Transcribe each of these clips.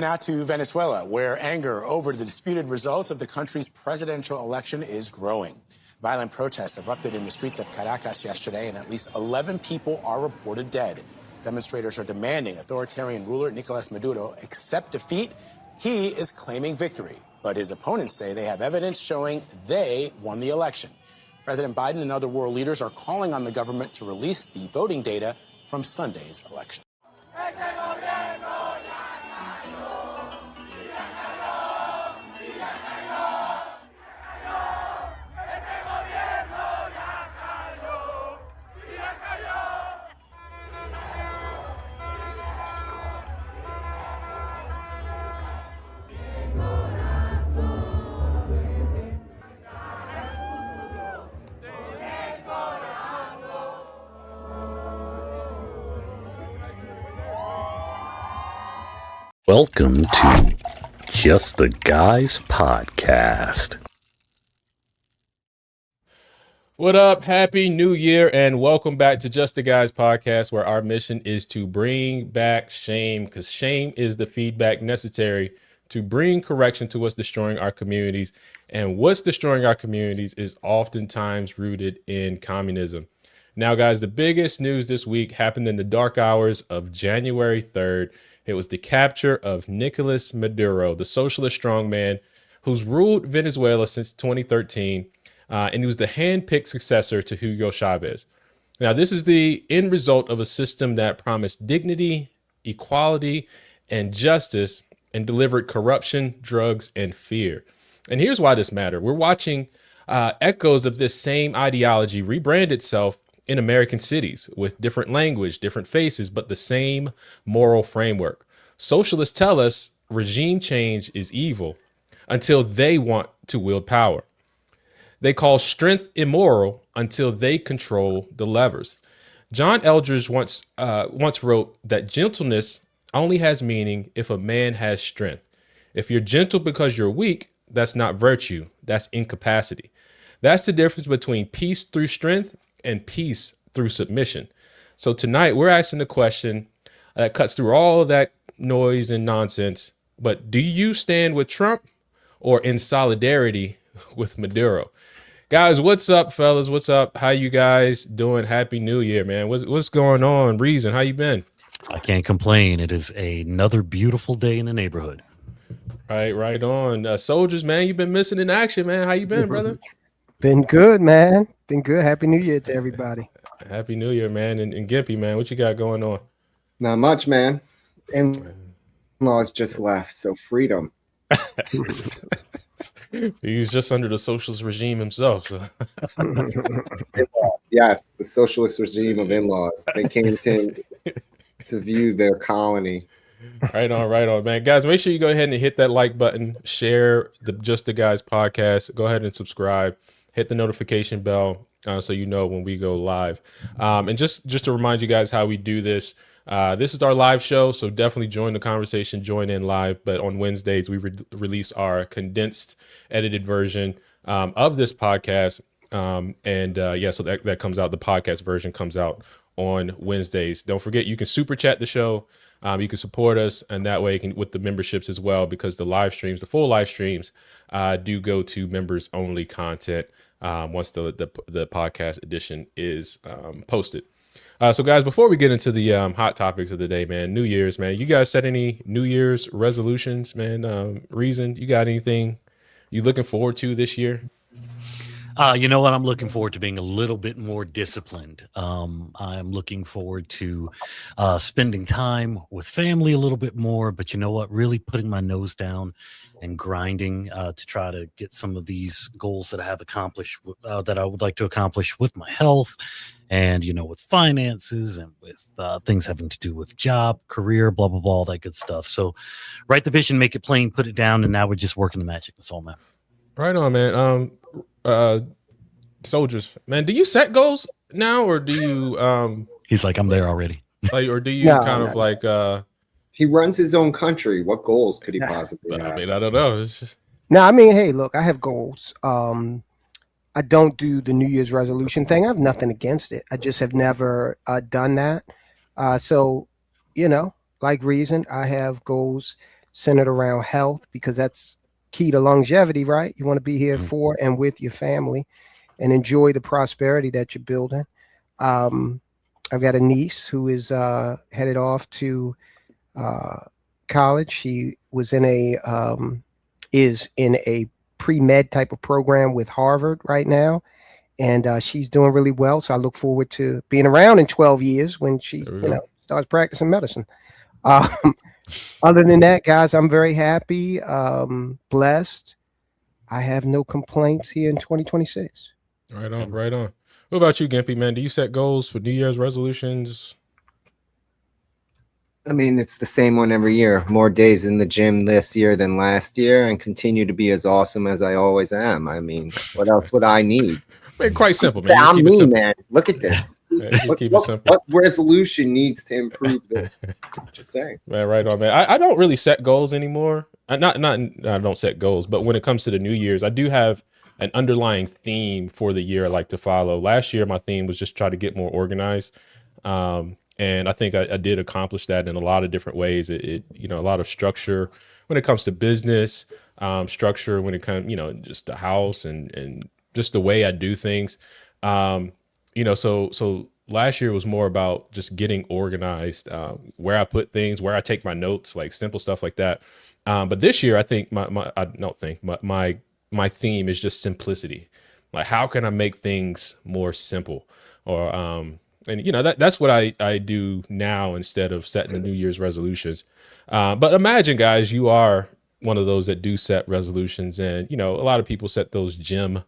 Now to Venezuela, where anger over the disputed results of the country's presidential election is growing. Violent protests erupted in the streets of Caracas yesterday, and at least 11 people are reported dead. Demonstrators are demanding authoritarian ruler Nicolas Maduro accept defeat. He is claiming victory, but his opponents say they have evidence showing they won the election. President Biden and other world leaders are calling on the government to release the voting data from Sunday's election. Welcome to Just the Guys Podcast. What up? Happy New Year and welcome back to Just the Guys Podcast, where our mission is to bring back shame, because shame is the feedback necessary to bring correction to what's destroying our communities. And what's destroying our communities is oftentimes rooted in communism. Now, guys, the biggest news this week happened in the dark hours of January 3rd. It was the capture of Nicolas Maduro, the socialist strongman who's ruled Venezuela since 2013, and he was the hand-picked successor to Hugo Chavez. Now, this is the end result of a system that promised dignity, equality, and justice, and delivered corruption, drugs, and fear. And here's why this matters. We're watching echoes of this same ideology rebrand itself in American cities with different language, different faces, but the same moral framework. Socialists tell us regime change is evil until they want to wield power. They call strength immoral until they control the levers. John Eldridge once wrote that gentleness only has meaning if a man has strength. If you're gentle because you're weak, that's not virtue, that's incapacity. That's the difference between peace through strength and peace through submission. So tonight we're asking the question that cuts through all of that noise and nonsense. But do you stand with Trump or in solidarity with Maduro? Guys, what's up, fellas? What's up? How you guys doing? Happy New Year, man. What's going on? Reason, how you been? I can't complain. It is another beautiful day in the neighborhood. Right on. Soldiers, man, you've been missing in action, man. How you been, brother? Been good, man. Been good. Happy New Year to everybody. Happy New Year, man. And Gimpy, man, what you got going on? Not much, man. In-laws just left, so freedom. He's just under the socialist regime himself. So. Yes, the socialist regime of in-laws. They came to view their colony. Right on, man. Guys, make sure you go ahead and hit that like button, share the Just the Guys podcast. Go ahead and subscribe. Hit the notification bell so you know when we go live. And just to remind you guys how we do this, this is our live show, so definitely join the conversation, join in live. But on Wednesdays, we release our condensed, edited version of this podcast. So that comes out. The podcast version comes out on Wednesdays. Don't forget, you can super chat the show. You can support us, and that way with the memberships as well, because the live streams, the full live streams, do go to members only content once the podcast edition is posted. So guys, before we get into the hot topics of the day, man, New Year's, man, you guys set any New Year's resolutions, man? Reason, you got anything you looking forward to this year? You know what? I'm looking forward to being a little bit more disciplined. I'm looking forward to spending time with family a little bit more. But you know what? Really putting my nose down and grinding to try to get some of these goals that I have accomplished, that I would like to accomplish with my health and, with finances and with things having to do with job, career, blah, blah, blah, all that good stuff. So write the vision, make it plain, put it down. And now we're just working the magic. That's all, man. Right on, man. Soldiers, man, do you set goals now, or do you He's like, I'm there already. or do you He runs his own country. What goals could he possibly have? I mean, I don't know. It's just hey, look, I have goals. I don't do the New Year's resolution thing. I have nothing against it. I just have never done that. So, like Reason, I have goals centered around health, because that's key to longevity, right? You want to be here for and with your family and enjoy the prosperity that you're building. I've got a niece who is headed off to college. She was in is in a pre-med type of program with Harvard right now, and she's doing really well. So I look forward to being around in 12 years when she starts practicing medicine. Other than that, guys, I'm very happy, blessed. I have no complaints here in 2026. Right on, right on. What about you, Gimpy, man? Do you set goals for New Year's resolutions? I mean, it's the same one every year. More days in the gym this year than last year, and continue to be as awesome as I always am. I mean, what else would I need? Quite simple, man. I'm me, man. Look at this. Keep it simple. What resolution needs to improve this? Just saying. Man, right on, man. I don't really set goals anymore. I don't set goals, but when it comes to the New Year's, I do have an underlying theme for the year I like to follow. Last year, my theme was just try to get more organized. And I think I did accomplish that in a lot of different ways. A lot of structure when it comes to business, structure when it comes, just the house and just the way I do things. So last year was more about just getting organized, where I put things, where I take my notes, like simple stuff like that. But this year, I think my theme is just simplicity. Like, how can I make things more simple? Or, that's what I do now instead of setting the New Year's resolutions. But imagine, guys, you are one of those that do set resolutions, and a lot of people set those gym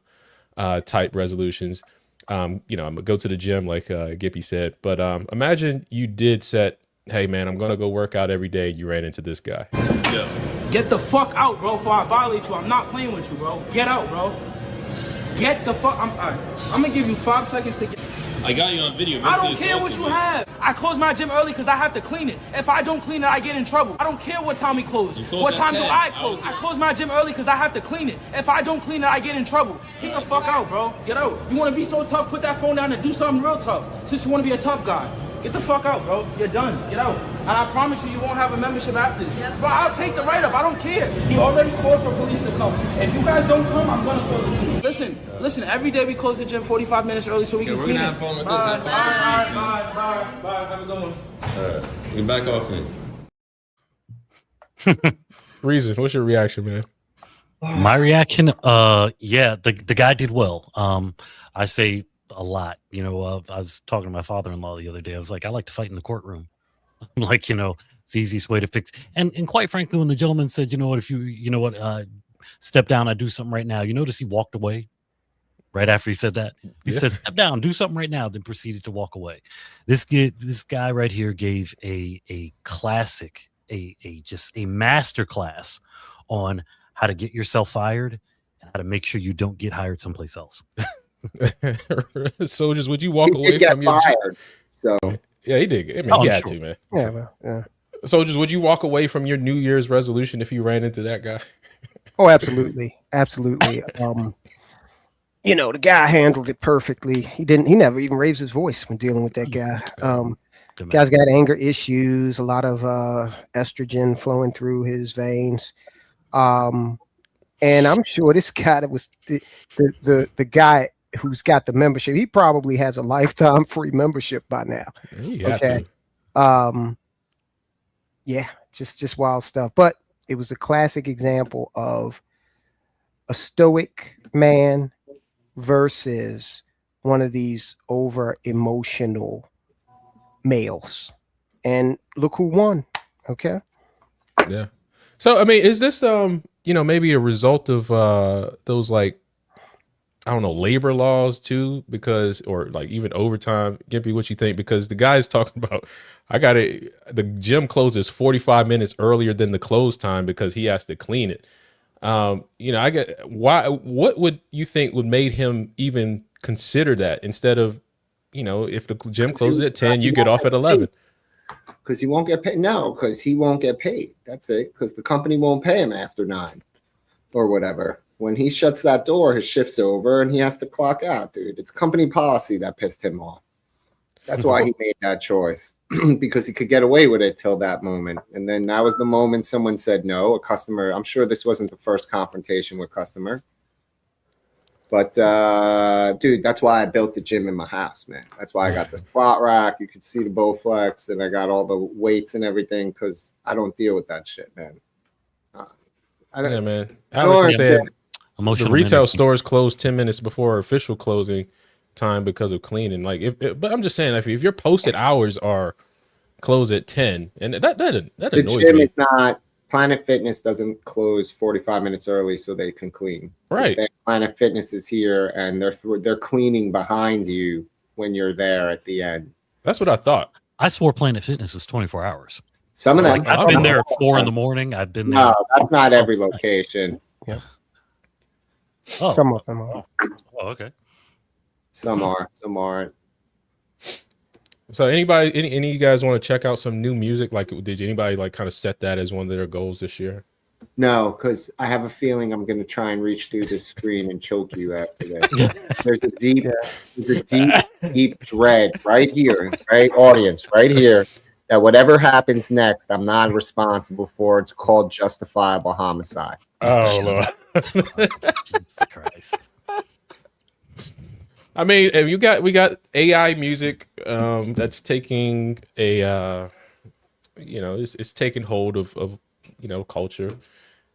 type resolutions. I'm gonna go to the gym, like Gippy said. But imagine you did set, hey man, I'm gonna go work out every day. You ran into this guy. Yeah. Get the fuck out, bro, before I violate you. I'm not playing with you, bro. Get out, bro. Get the fuck. I'm gonna give you 5 seconds to get. I got you on video. I don't care what you have. I close my gym early because I have to clean it. If I don't clean it, I get in trouble. I don't care what time we close. What time do I close? I close my gym early because I have to clean it. If I don't clean it, I get in trouble. Get the fuck out, bro. Get out. You want to be so tough, put that phone down and do something real tough. Since you want to be a tough guy. Get the fuck out, bro. You're done. Get out. And I promise you, you won't have a membership after this. But I'll take the write-up. I don't care. He already called for police to come. If you guys don't come, I'm going to call the police. Listen. Every day we close the gym 45 minutes early so we can clean it. Have fun with this. Bye. Have a good one. All right. Get back off me. Reason, what's your reaction, man? My reaction, the guy did well. I say a lot. I was talking to my father-in-law the other day. I was like, I like to fight in the courtroom. Like, it's the easiest way to fix. And quite frankly, when the gentleman said, step down, I do something right now. You notice he walked away right after he said that. He said, step down, do something right now, then proceeded to walk away. This guy right here gave a classic, just a master class on how to get yourself fired and how to make sure you don't get hired someplace else. Soldiers, would you walk away from your fired? So yeah, he did. I mean, he had to, man. Yeah. Soldiers, would you walk away from your New Year's resolution if you ran into that guy? Oh, absolutely. The guy handled it perfectly. He never even raised his voice when dealing with that guy. Guy's got anger issues, a lot of estrogen flowing through his veins. And I'm sure this guy that was the guy who's got the membership, he probably has a lifetime free membership by now. Okay. Just wild stuff. But it was a classic example of a stoic man versus one of these over emotional males. And look who won. Okay. Yeah. So, I mean, is this, maybe a result of those, like, I don't know, labor laws too, or like even overtime? Gimpy, what you think? Because the guy's talking about, the gym closes 45 minutes earlier than the close time because he has to clean it. What would you think would made him even consider that instead of, if the gym closes at 10, you get off at 11? Because he won't get paid. No, because he won't get paid. That's it. Because the company won't pay him after 9 or whatever. When he shuts that door, his shift's over and he has to clock out, dude. It's company policy that pissed him off. That's why he made that choice because he could get away with it till that moment. And then that was the moment someone said no, a customer. I'm sure this wasn't the first confrontation with customer. But dude, that's why I built the gym in my house, man. That's why I got the squat rack. You could see the Bowflex, and I got all the weights and everything because I don't deal with that shit, man. Yeah, man. Alex said the retail stores closed 10 minutes before official closing time because of cleaning. Like, but I'm just saying, if your posted hours are closed at 10, and that annoys the gym me. Is not. Planet Fitness doesn't close 45 minutes early so they can clean. Right. Planet Fitness is here and they're cleaning behind you when you're there at the end. That's what I thought. I swore Planet Fitness is 24 hours. Some of them. I've been there at 4 a.m. I've been there. No, that's not every location. Yeah. Oh. Some of them are. Oh, okay. Some are. Some aren't. So any of you guys want to check out some new music? Like, did anybody like kind of set that as one of their goals this year? No, because I have a feeling I'm going to try and reach through this screen and choke you after this. There's a deep dread right here, right, audience, right here, that whatever happens next, I'm not responsible for. It's called justifiable homicide. Oh, Lord. Jesus Christ. I mean, we got AI music that's taking a it's taking hold of culture,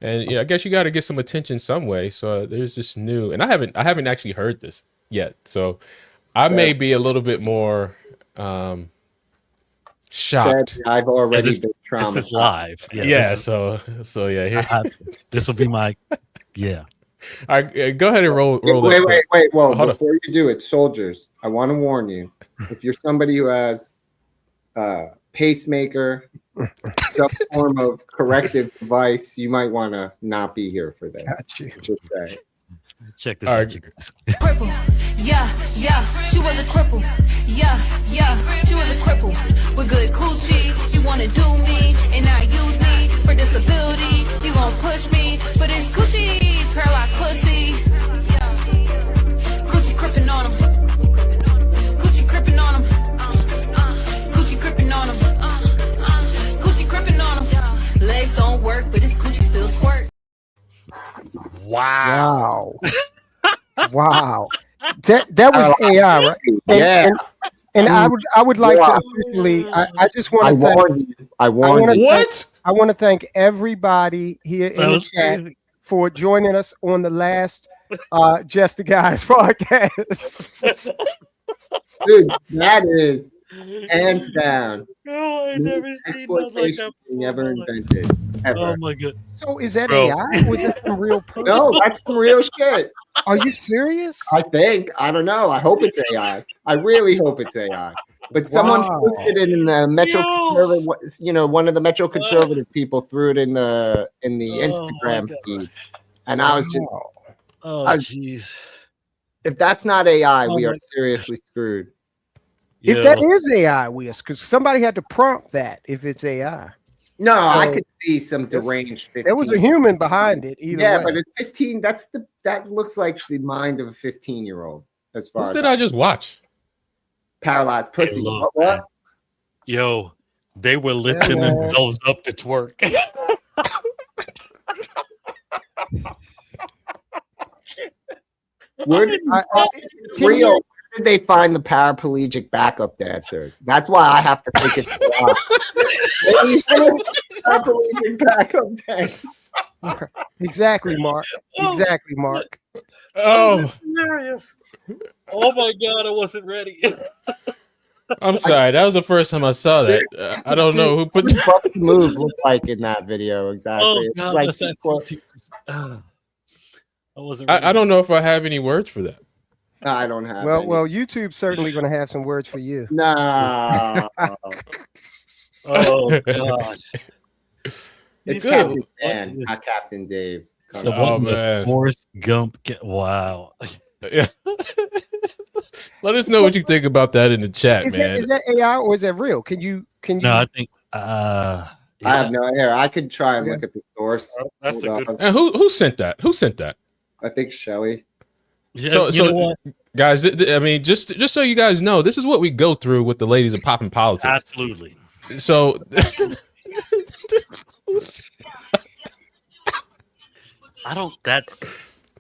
and I guess you got to get some attention some way. So there's this new, and I haven't actually heard this yet, so I may be a little bit more shocked. I've already been traumatized. This is live. Yeah. So yeah, this will be my All right, go ahead and roll. Wait. Well, before you do it, soldiers, I want to warn you. If you're somebody who has pacemaker, some form of corrective device, you might want to not be here for this. Got you. Just say. Check this out. Cripple. Yeah, she was a cripple. Yeah, she was a cripple. With good coochie, you wanna do me and not use me for disability. You gon' push me, but it's coochie, paralyzed pussy. Coochie crippin' on him. Coochie crippin' on him. Coochie crippin' on him. Coochie crippin' on him. Legs don't work, but his coochie still squirt. Wow. Wow. That was AI, right? Yeah. And I would like to officially I just want to thank I warned you. What? I want to thank everybody here in the chat for joining us on the last Just the Guys podcast. Dude, that is hands down. Oh, I never seen nothing like that never invented. Ever. Oh my god. So is that AI? Was that some real person? No, that's some real shit. Are you serious? I think. I don't know. I hope it's AI. I really hope it's AI. But someone posted it in the Metro Conservative, one of the Metro Conservative people threw it in the Instagram feed. And I was just jeez. If that's not AI, we are seriously screwed. If that is AI, because somebody had to prompt that if it's AI. No, I could see some deranged 15. There was a human behind it. Either way. But at 15, that looks like the mind of a 15-year-old. As far What as did I just watch? Paralyzed pussy. Hey, look, what? Yo, they were lifting themselves up to twerk. Where did they find the paraplegic backup dancers? That's why I have to think it's paraplegic backup dancers. Exactly, Mark. Exactly, Mark. Oh, hilarious. Oh my god, I wasn't ready. I'm sorry. That was the first time I saw that. I don't know who put the move look like in that video exactly. Oh It's god, like that's actually I wasn't ready. I don't know if I have any words for that. I don't have. Well, any. YouTube's certainly going to have some words for you. No. Oh god. It's Good. Captain Dan, not Captain Dave. Oh man, Forrest Gump. Wow. Yeah. Let us know what you think about that in the chat, man. Is that AI or is that real? Can you? No, I think. I have no idea. I could try and look at the source. That's a good. And who sent that? Who sent that? I think Shelly. Yeah, you know what? Guys, I mean, just so you guys know, this is what we go through with the ladies of Poppin' Politics. Absolutely. So,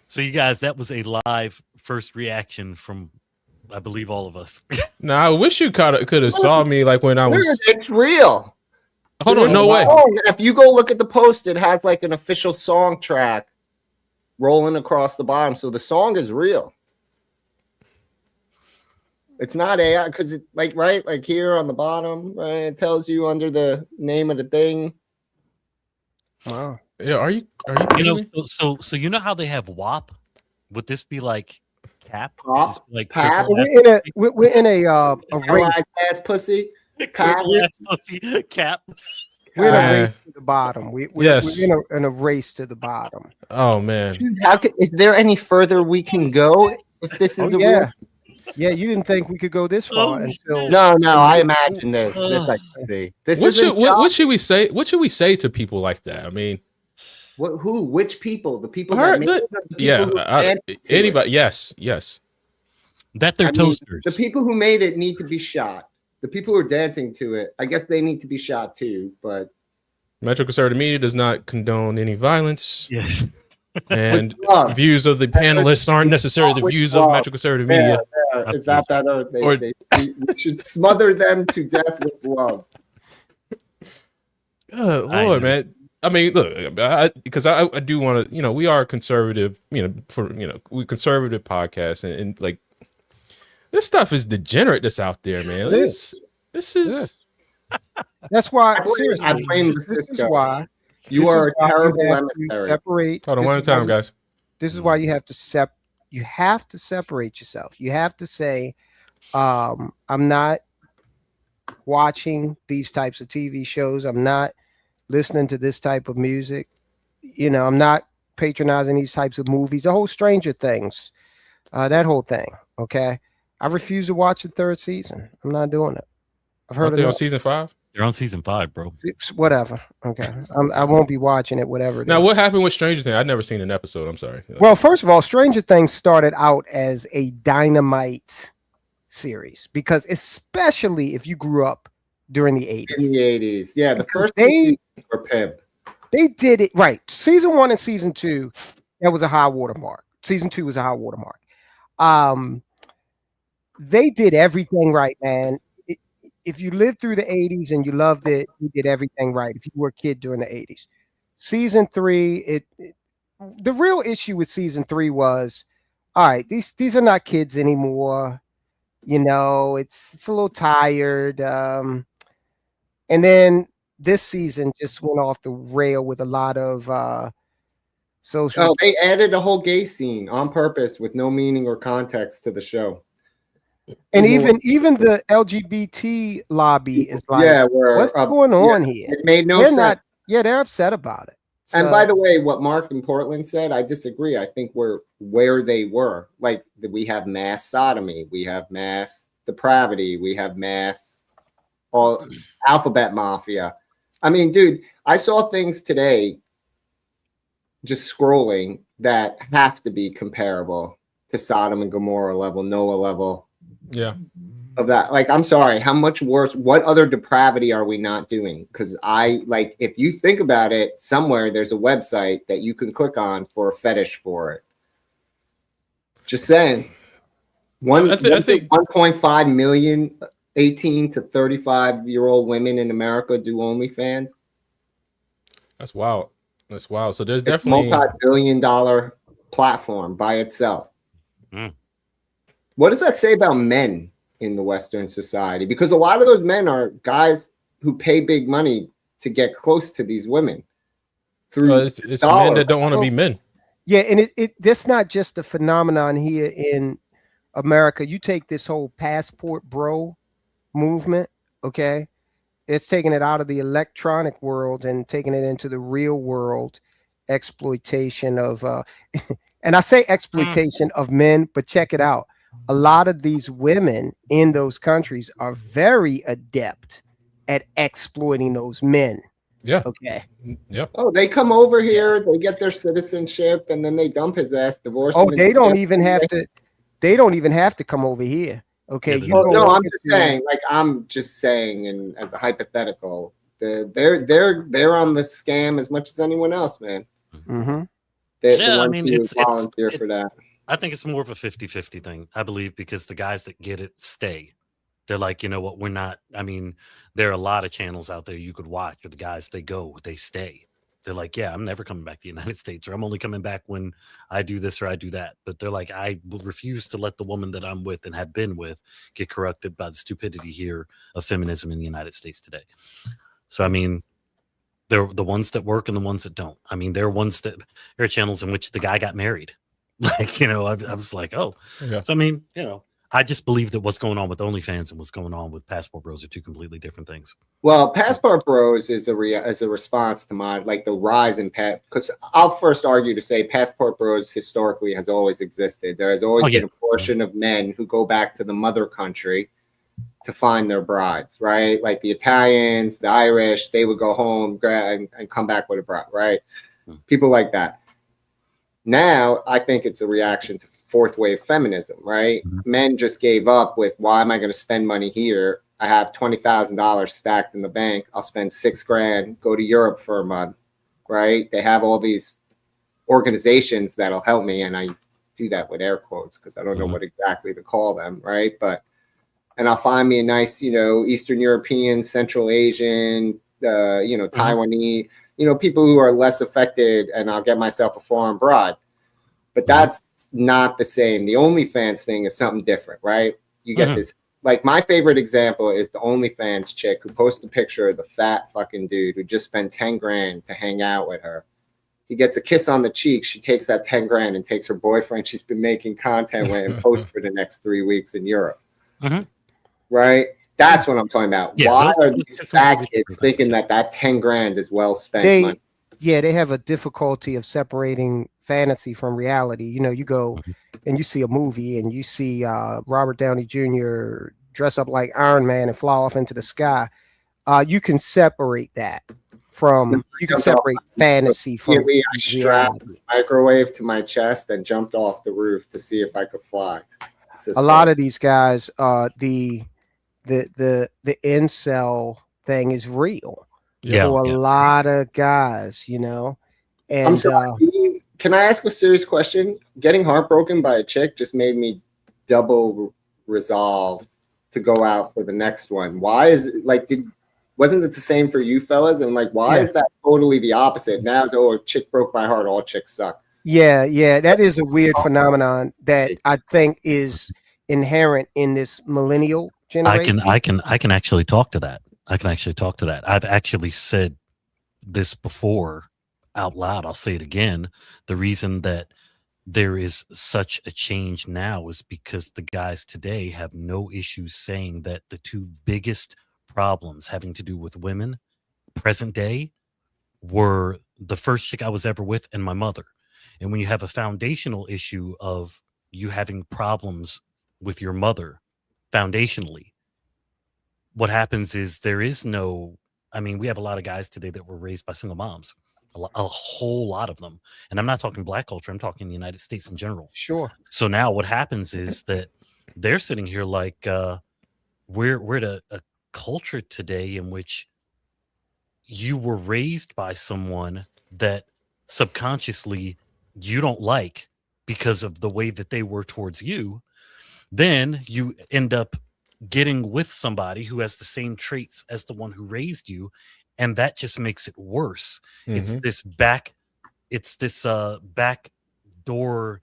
so you guys, that was a live first reaction from, I believe, all of us. now I wish you could have saw me like when I was. It's real. Hold on, no way. If you go look at the post, it has like an official song track rolling across the bottom. So the song is real. It's not AI because it like here on the bottom, right? It tells you under the name of the thing. Wow. Yeah, are you You know, so you know how they have WAP? Would this be like CAP? Pop? Just like Pap? We're in a race. Ass pussy. CAP. We're in a race to the bottom. We're in a race to the bottom. Oh man. Is there any further we can go if this is real? Yeah, you didn't think we could go this far until No, I imagine this. This I can see. What should we say? What should we say to people like that? I mean, who? Which people? The people anybody. Yes. That they're toasters. The people who made it need to be shot. The people who are dancing to it, I guess they need to be shot too. But Metro Conservative Media does not condone any violence. Yes. And views of the panelists aren't necessarily the views of Metro Conservative Media. Is that better? We should smother them to death with love. Lord, man. I mean, look, because I do want to, we are conservative, we conservative podcast, and like this stuff is degenerate that's out there, man. This is. That's why. Seriously, I blame this is why. You are a terrible emissary. Separate. Hold on, one at a time, guys. This is why you have to You have to separate yourself. You have to say, "I'm not watching these types of TV shows. I'm not listening to this type of music. I'm not patronizing these types of movies. The whole Stranger Things, that whole thing. Okay, I refuse to watch the third season. I'm not doing it. I've heard they're on season 5. They're on season 5, bro. Whatever. Okay. I won't be watching it, whatever. Now, what happened with Stranger Things? I've never seen an episode. I'm sorry. Well, first of all, Stranger Things started out as a dynamite series because especially if you grew up during the 80s. In the 80s. Yeah, the first seasons were pimp. They did it right. Season 1 and season 2, that was a high watermark. Season 2 was a high watermark. They did everything right, man. If you lived through the 80s and you loved it, you did everything right. If you were a kid during the 80s. Season 3, the real issue with season 3 was, all right, these are not kids anymore. It's a little tired. And then this season just went off the rail with a lot of social. Oh, they added a whole gay scene on purpose with no meaning or context to the show. And even the LGBT lobby is like, what's going on here? It made no sense. They're upset about it. So, and by the way, what Mark in Portland said, I disagree. I think we're where they were. Like we have mass sodomy, we have mass depravity, we have mass alphabet mafia. I mean, dude, I saw things today just scrolling that have to be comparable to Sodom and Gomorrah level, Noah level. Yeah. Of that. Like, I'm sorry, how much worse? What other depravity are we not doing? Because if you think about it, somewhere there's a website that you can click on for a fetish for it. Just saying. I think 1.5 million 18 to 35-year-old women in America do OnlyFans. That's wild. So there's it's definitely multi-billion-dollar platform by itself. Mm. What does that say about men in the Western society? Because a lot of those men are guys who pay big money to get close to these women. It's men that don't want to be men. Yeah, and that's not just a phenomenon here in America. You take this whole passport bro movement, okay? It's taking it out of the electronic world and taking it into the real world exploitation of and I say exploitation of men, but check it out. A lot of these women in those countries are very adept at exploiting those men Yeah. Okay. Yep. Oh, they come over here, they get their citizenship, and then they dump his ass, divorce him. Oh, they don't even have to. They don't even have to come over here. Okay, Yeah, you Oh, go. no, I'm over just to- saying, like I'm just saying, and as a hypothetical, they're on the scam as much as anyone else, man. Mhm. The Yeah, I ones mean, who volunteer for that. I think it's more of a 50-50 thing, I believe, because the guys that get it stay. They're like, you know what, we're not, I mean, there are a lot of channels out there you could watch where the guys, they go, they stay. They're like, yeah, I'm never coming back to the United States, or I'm only coming back when I do this or I do that. But they're like, I will refuse to let the woman that I'm with and have been with get corrupted by the stupidity here of feminism in the United States today. So, I mean, they're the ones that work and the ones that don't. I mean, there are channels in which the guy got married. Like, you know, I was like, oh, Yeah. so I mean, you know, I just believe that what's going on with OnlyFans and what's going on with Passport Bros are two completely different things. Well, Passport Bros is a response to the rise in because I'll first argue to say Passport Bros historically has always existed. There has always been a portion of men who go back to the mother country to find their brides, right? Like the Italians, the Irish, they would go home and come back with a bride, right? People like that. Now, I think it's a reaction to fourth wave feminism, right? Men just gave up with, why am I going to spend money here? I have $20,000 stacked in the bank. I'll spend $6,000, go to Europe for a month, right? They have all these organizations that'll help me. And I do that with air quotes because I don't know what exactly to call them, right? And I'll find me a nice, Eastern European, Central Asian, Taiwanese, people who are less affected, and I'll get myself a foreign bride. But that's not the same. The OnlyFans thing is something different, right? You get this. Like my favorite example is the OnlyFans chick who posted a picture of the fat fucking dude who just spent $10,000 to hang out with her. He gets a kiss on the cheek. She takes that $10,000 and takes her boyfriend she's been making content with and posts for the next 3 weeks in Europe. Right? That's what I'm talking about. Yeah, why are these fat kids thinking that $10,000 is well spent money? Yeah, they have a difficulty of separating fantasy from reality. You go and you see a movie and you see Robert Downey Jr. dress up like Iron Man and fly off into the sky. You can separate that from, fantasy from I strapped the microwave to my chest and jumped off the roof to see if I could fly. A lot of these guys, the incel thing is real. For a lot of guys, And I'm sorry, can I ask a serious question? Getting heartbroken by a chick just made me double resolved to go out for the next one. Why is it wasn't it the same for you fellas? And why is that totally the opposite? Now it's, a chick broke my heart, all chicks suck. Yeah, that is a weird phenomenon that I think is inherent in this millennial generation. I can actually talk to that. I've actually said this before out loud. I'll say it again. The reason that there is such a change now is because the guys today have no issues saying that the two biggest problems having to do with women present day were the first chick I was ever with and my mother. And when you have a foundational issue of you having problems with your mother foundationally, what happens is there is no, we have a lot of guys today that were raised by single moms, a whole lot of them. And I'm not talking black culture, I'm talking the United States in general. Sure. So now what happens is that they're sitting here like, we're at a culture today in which you were raised by someone that subconsciously you don't like because of the way that they were towards you. Then you end up getting with somebody who has the same traits as the one who raised you, and that just makes it worse. It's this backdoor,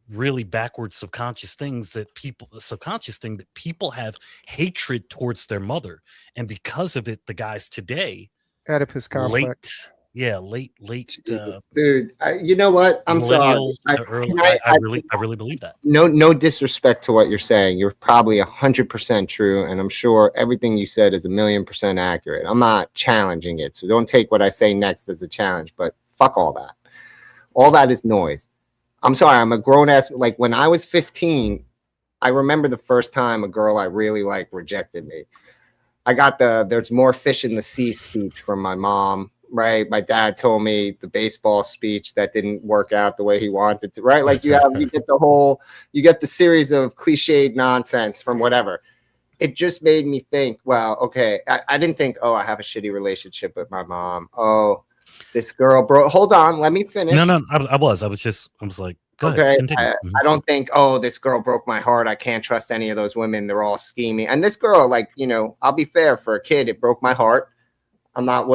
really backwards subconscious thing that people have hatred towards their mother, and because of it, the guys today, Oedipus complex. late Jesus, dude. You know what? I'm sorry. I really believe that. No disrespect to what you're saying. You're probably 100% true, and I'm sure everything you said is 1,000,000% accurate. I'm not challenging it, so don't take what I say next as a challenge. But fuck all that. All that is noise. I'm sorry. I'm a grown ass. When I was 15, I remember the first time a girl I really liked rejected me. I got there's more fish in the sea speech from my mom, right? My dad told me the baseball speech that didn't work out the way he wanted to, right? Like you get the series of cliched nonsense from whatever. It just made me think, well, okay, I didn't think, oh, I have a shitty relationship with my mom. Oh, this girl broke. Hold on, let me finish. No, I was like, go ahead, continue. I don't think, oh, this girl broke my heart. I can't trust any of those women. They're all scheming. And this girl, like, you know, I'll be fair, for a kid, it broke my heart. I'm not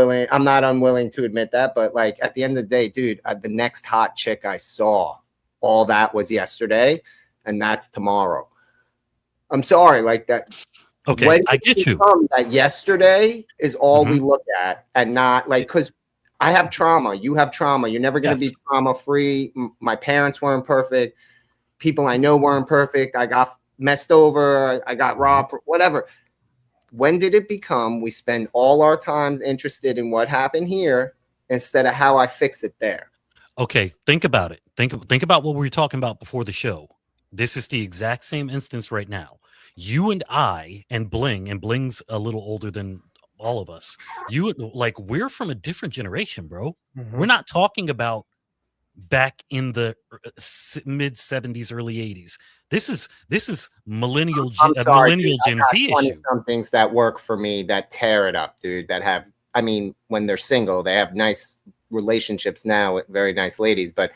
unwilling to admit that. But like at the end of the day, dude, the next hot chick I saw, all that was yesterday, and that's tomorrow. I'm sorry, like that. Okay, I get you. That yesterday is all we look at, and not like, because I have trauma. You have trauma. You're never going to be trauma free. My parents weren't perfect. People I know weren't perfect. I got messed over. I got robbed, whatever. When did it become we spend all our time interested in what happened here instead of how I fix it there? Okay, think about it. Think about what we were talking about before the show. This is the exact same instance right now. You and I and Bling's a little older than all of us. We're from a different generation, bro. We're not talking about back in the mid 70s, early 80s. This is millennial Gen Z issue. Some things that work for me that tear it up, dude. That have, I mean, when they're single, they have nice relationships now with very nice ladies. But,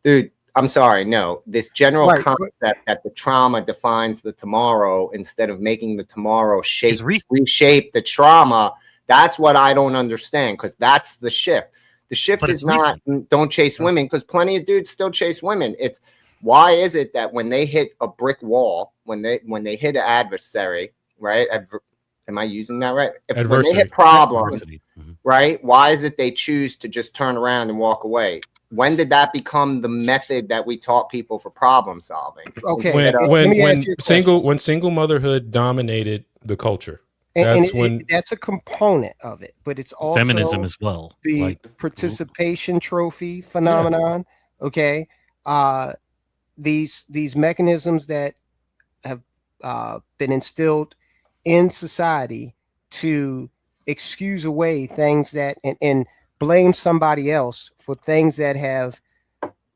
dude, I'm sorry, no. This general concept that the trauma defines the tomorrow instead of making the tomorrow reshape the trauma. That's what I don't understand, because that's the shift. The shift is not don't chase women, because plenty of dudes still chase women. It's why is it that when they hit a brick wall, when they hit an adversary, right? Am I using that right? When they hit problems, right? Why is it they choose to just turn around and walk away? When did that become the method that we taught people for problem solving? Okay, when single motherhood dominated the culture. That's a component of it, but it's also feminism as well. The participation trophy phenomenon. Yeah. Okay, these mechanisms that have been instilled in society to excuse away things that and blame somebody else for things that have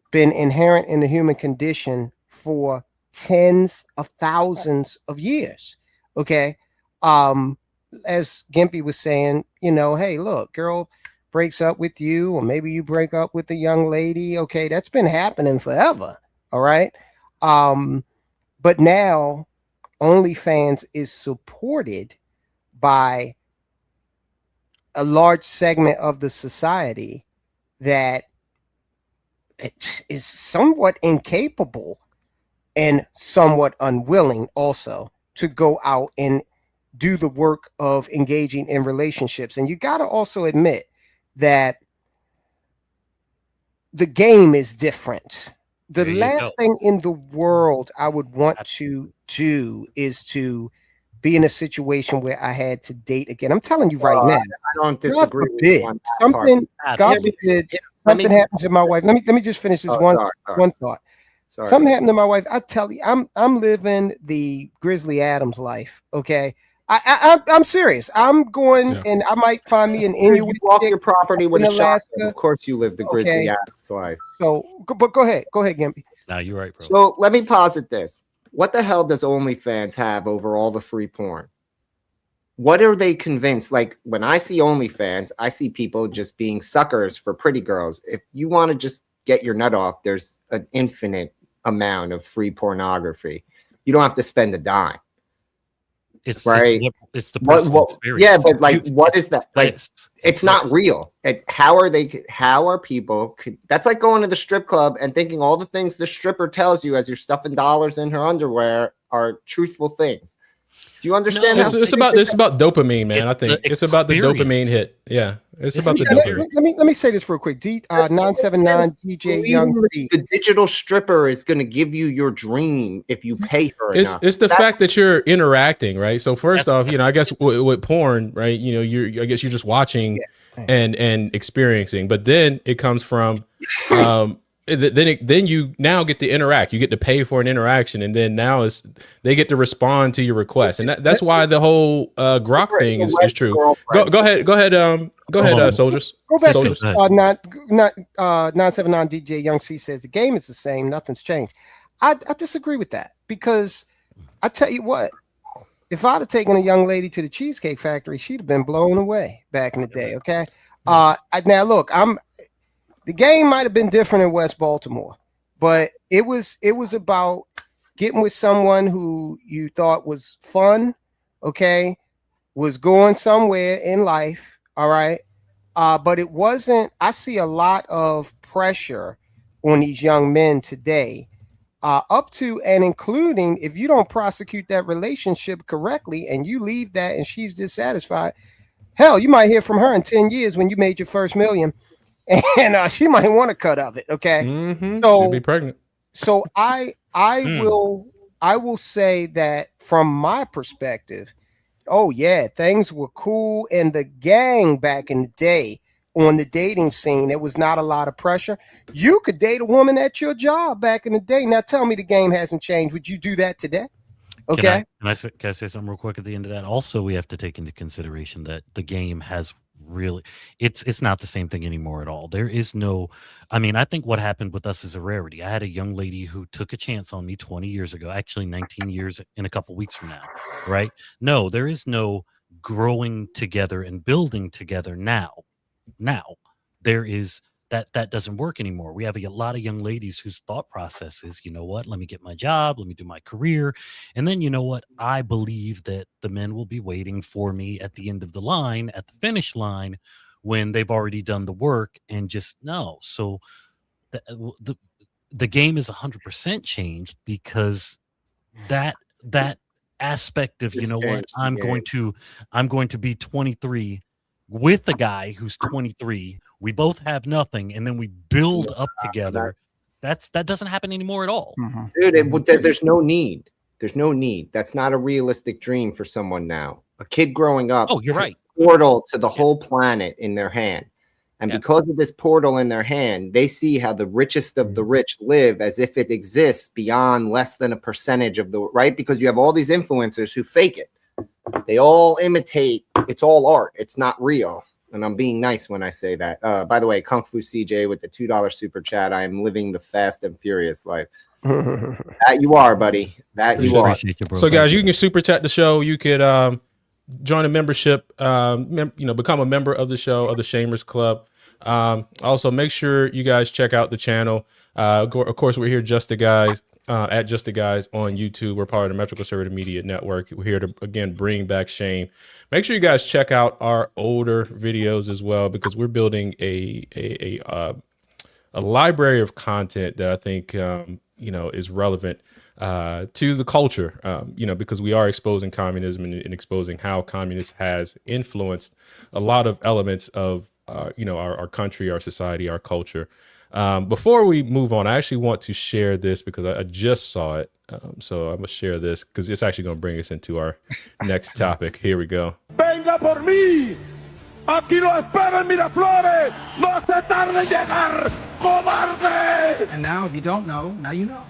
been inherent in the human condition for tens of thousands of years. Okay. As Gimpy was saying, you know, hey, look, girl breaks up with you, or maybe you break up with a young lady. Okay. That's been happening forever. All right. But now OnlyFans is supported by a large segment of the society that is somewhat incapable and somewhat unwilling also to go out and do the work of engaging in relationships. And you got to also admit that the game is different. The last thing in the world I would want to do is to be in a situation where I had to date again. I'm telling you right now. I don't disagree. Something happens to my wife. Let me just finish this one thought. Sorry. Something happened to my wife. I tell you, I'm living the Grizzly Adams life. Okay. I'm serious. I'm going and I might find me an Inuit. You walk your property with a shotgun. Of course you live the Grizzly Adams life. So, but go ahead, Gimpy. No, you're right, bro. So let me posit this. What the hell does OnlyFans have over all the free porn? What are they convinced? Like when I see OnlyFans, I see people just being suckers for pretty girls. If you want to just get your nut off, there's an infinite amount of free pornography. You don't have to spend a dime. It's right. It's the personal experience. Yeah, but like, what is that? Like, it's not real. How are people? That's like going to the strip club and thinking all the things the stripper tells you as you're stuffing dollars in her underwear are truthful things. Do you understand? No, it's about dopamine, man. I think it's about the dopamine hit. Yeah, it's about the dopamine. Let me say this real quick. 979 DJ Young. The digital stripper is going to give you your dream if you pay her enough. It's the fact that you're interacting, right? So first off, I guess with porn, right? I guess you're just watching and experiencing, but then it comes from then you now get to interact. You get to pay for an interaction, and then now they get to respond to your request, and that's why the whole Grok thing is true. Go ahead, soldiers. Go back soldiers. to 979 DJ Young C says the game is the same, nothing's changed. I disagree with that, because I tell you what, if I'd have taken a young lady to the Cheesecake Factory, she'd have been blown away back in the day. Okay, now look, the game might have been different in West Baltimore, but it was about getting with someone who you thought was fun, okay, was going somewhere in life, all right. But it wasn't. I see a lot of pressure on these young men today, up to and including if you don't prosecute that relationship correctly and you leave that and she's dissatisfied, hell, you might hear from her in 10 years when you made your first million. And she might want a cut of it. Okay. So she'll be pregnant. So I will say that from my perspective, oh yeah, things were cool in the gang back in the day on the dating scene. There was not a lot of pressure. You could date a woman at your job back in the day. Now tell me the game hasn't changed. Would you do that today? Okay. Can I say something real quick at the end of that? Also, we have to take into consideration that the game has really, it's not the same thing anymore at all. There is no, I mean, I think what happened with us is a rarity. I had a young lady who took a chance on me 20 years ago, actually 19 years in a couple weeks from now, right? No, there is no growing together and building together now. There is that doesn't work anymore. We have a lot of young ladies whose thought process is, you know what, let me get my job, let me do my career. And then, you know what, I believe that the men will be waiting for me at the end of the line, at the finish line, when they've already done the work, and just no. So the game is 100% changed, because that aspect of, you know what, I'm going to be 23 with a guy who's 23. We both have nothing, and then we build up together. That doesn't happen anymore at all. Dude, there's no need. There's no need. That's not a realistic dream for someone now. A kid growing up. Oh, you're right. Portal to the whole planet in their hand. And because of this portal in their hand, they see how the richest of the rich live as if it exists beyond less than a percentage of the right. Because you have all these influencers who fake it. They all imitate. It's all art. It's not real. And I'm being nice when I say that. By the way, Kung Fu CJ with the $2 super chat. I am living the fast and furious life. That you are, buddy. That you are. So, guys, you can super chat the show. You could join a membership. Become a member of the show, of the Shamers Club. Also, make sure you guys check out the channel. Of course, we're here, Just the Guys. At Just the Guys on YouTube. We're part of the Metro Conservative Media Network. We're here to, again, bring back shame. Make sure you guys check out our older videos as well, because we're building a library of content that I think is relevant to the culture. Because we are exposing communism and exposing how communism has influenced a lot of elements of our country, our society, our culture. Before we move on, I actually want to share this because I just saw it. So I'm going to share this because it's actually going to bring us into our next topic. Here we go. Venga por mí. Aquí lo espera en Miraflores. No se tarde en llegar, cobarde. And now, if you don't know, now you know.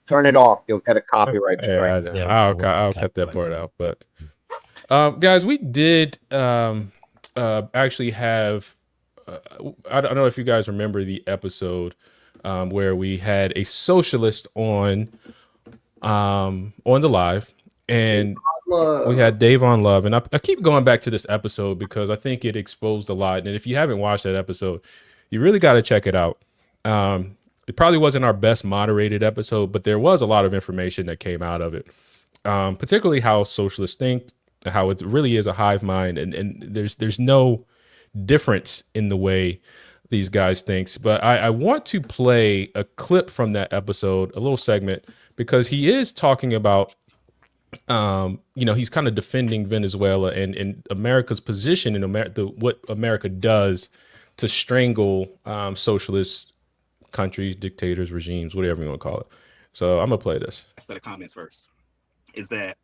Turn it off. You'll get a copyright strike. I'll cut that part out. But guys, we did actually have. I don't know if you guys remember the episode where we had a socialist on the live, and we had Davon Love, and I keep going back to this episode because I think it exposed a lot. And if you haven't watched that episode, you really got to check it out. It probably wasn't our best moderated episode, but there was a lot of information that came out of it, particularly how socialists think, how it really is a hive mind, and there's no difference in the way these guys thinks. But I want to play a clip from that episode, a little segment, because he is talking about he's kind of defending Venezuela and America's position in what America does to strangle socialist countries, dictators, regimes, whatever you want to call it. So I'm gonna play this. A set of comments first is that,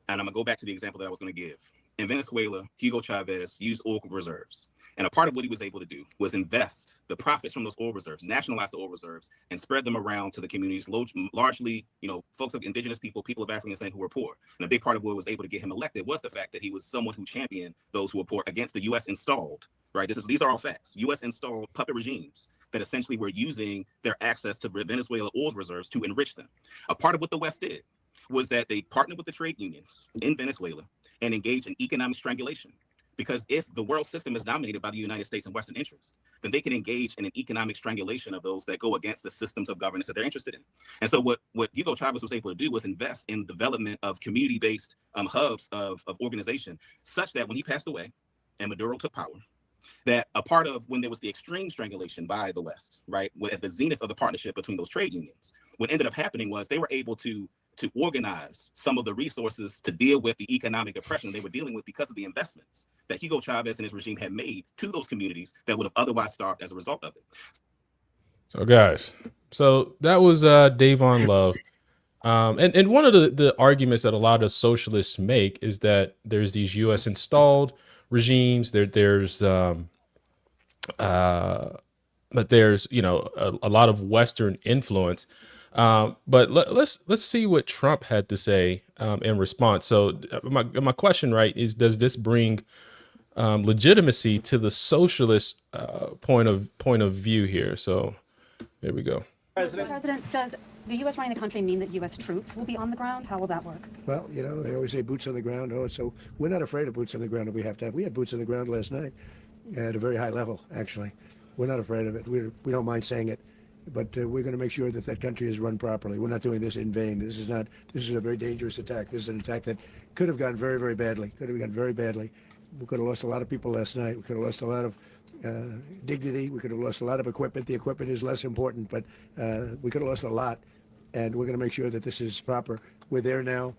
and I'm gonna go back to the example that I was going to give. in Venezuela, Hugo Chavez used oil reserves. And a part of what he was able to do was invest the profits from those oil reserves, nationalize the oil reserves, and spread them around to the communities, largely, folks of indigenous people, people of African descent who were poor. And a big part of what was able to get him elected was the fact that he was someone who championed those who were poor against the U.S. installed, right? These are all facts. U.S. installed puppet regimes that essentially were using their access to Venezuela oil reserves to enrich them. A part of what the West did was that they partnered with the trade unions in Venezuela and engaged in economic strangulation. Because if the world system is dominated by the United States and Western interests, then they can engage in an economic strangulation of those that go against the systems of governance that they're interested in. And so what Hugo Chavez was able to do was invest in development of community-based hubs of organization, such that when he passed away and Maduro took power, that a part of when there was the extreme strangulation by the West, right, at the zenith of the partnership between those trade unions, what ended up happening was they were able to organize some of the resources to deal with the economic oppression they were dealing with because of the investments that Hugo Chavez and his regime had made to those communities that would have otherwise starved as a result of it. So guys, that was Davon Love. And one of the arguments that a lot of socialists make is that there's these U.S. installed regimes. But there's a lot of Western influence. But let's see what Trump had to say in response. So my question, right, is does this bring legitimacy to the socialist point of view here? So there we go. Mr. President, does the U.S. running the country mean that U.S. troops will be on the ground? How will that work? Well, they always say boots on the ground. So we're not afraid of boots on the ground if we have to have. We had boots on the ground last night at a very high level, actually. We're not afraid of it. We don't mind saying it. But we're going to make sure that country is run properly. We're not doing this in vain. This is a very dangerous attack. This is an attack that could have gone very, very badly. We could have lost a lot of people last night. We could have lost a lot of dignity. We could have lost a lot of equipment. The equipment is less important, but we could have lost a lot. And we're going to make sure that this is proper. We're there now.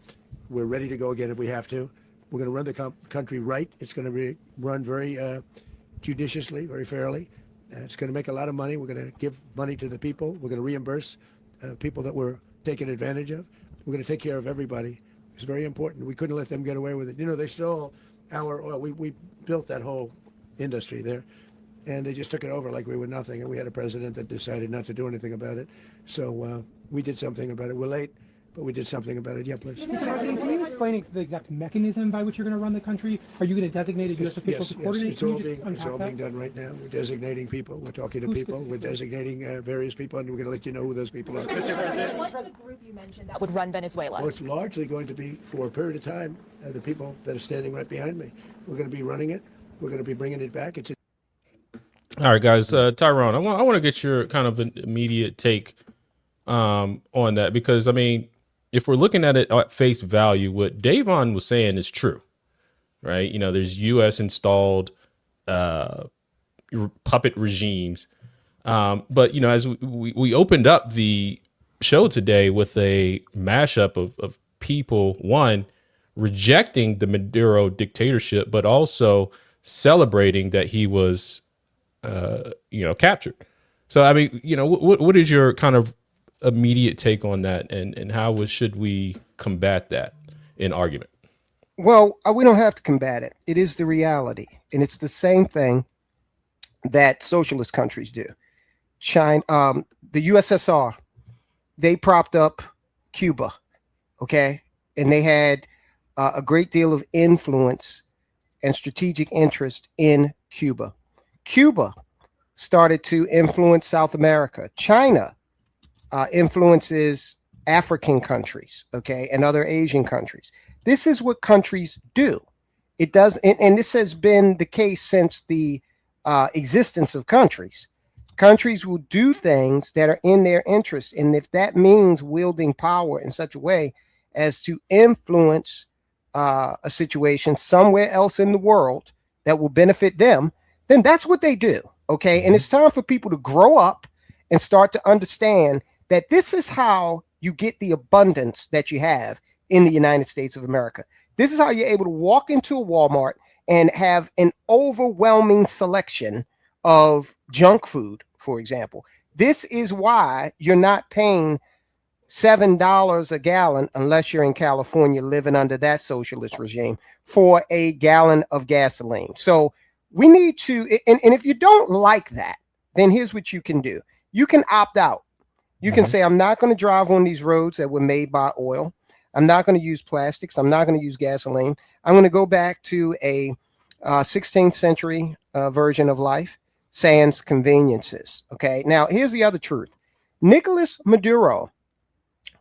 We're ready to go again if we have to. We're going to run the country right. It's going to be run very judiciously, very fairly. It's going to make a lot of money. We're going to give money to the people. We're going to reimburse people that were taken advantage of. We're going to take care of everybody. It's very important. We couldn't let them get away with it. They stole our oil. We built that whole industry there, and they just took it over like we were nothing. And we had a president that decided not to do anything about it. So we did something about it. We're late, but we did something about it. Yeah, please. Mr. President, can you explain the exact mechanism by which you're going to run the country? Are you going to designate a U.S. official to coordinate? It's all being done right now. We're designating people. We're talking to people. We're designating various people, and we're going to let you know who those people are. Mr. President, what's the group you mentioned that would run Venezuela? Well, it's largely going to be, for a period of time, the people that are standing right behind me. We're going to be running it. We're going to be bringing it back. All right, guys. Tyrone, I want to get your kind of an immediate take on that, because, I mean, if we're looking at it at face value, what Davon was saying is true, right? There's U.S. installed puppet regimes. But, as we opened up the show today with a mashup of people, one, rejecting the Maduro dictatorship, but also celebrating that he was, captured. So, I mean, what is your kind of immediate take on that, and how should we combat that in argument? Well, we don't have to combat it. It is the reality, and it's the same thing that socialist countries do. China, the USSR, they propped up Cuba, okay, and they had a great deal of influence and strategic interest in Cuba. Cuba started to influence South America. China influences African countries, okay, and other Asian countries. This is what countries do. It does, and this has been the case since the existence of countries. Countries will do things that are in their interest, and if that means wielding power in such a way as to influence a situation somewhere else in the world that will benefit them, then that's what they do, okay? And it's time for people to grow up and start to understand that this is how you get the abundance that you have in the United States of America. This is how you're able to walk into a Walmart and have an overwhelming selection of junk food, for example. This is why you're not paying $7 a gallon, unless you're in California living under that socialist regime, for a gallon of gasoline. So we need to, and if you don't like that, then here's what you can do. You can opt out. You can say, I'm not going to drive on these roads that were made by oil. I'm not going to use plastics. I'm not going to use gasoline. I'm going to go back to a 16th century version of life, sans conveniences. Okay. Now, here's the other truth. Nicolas Maduro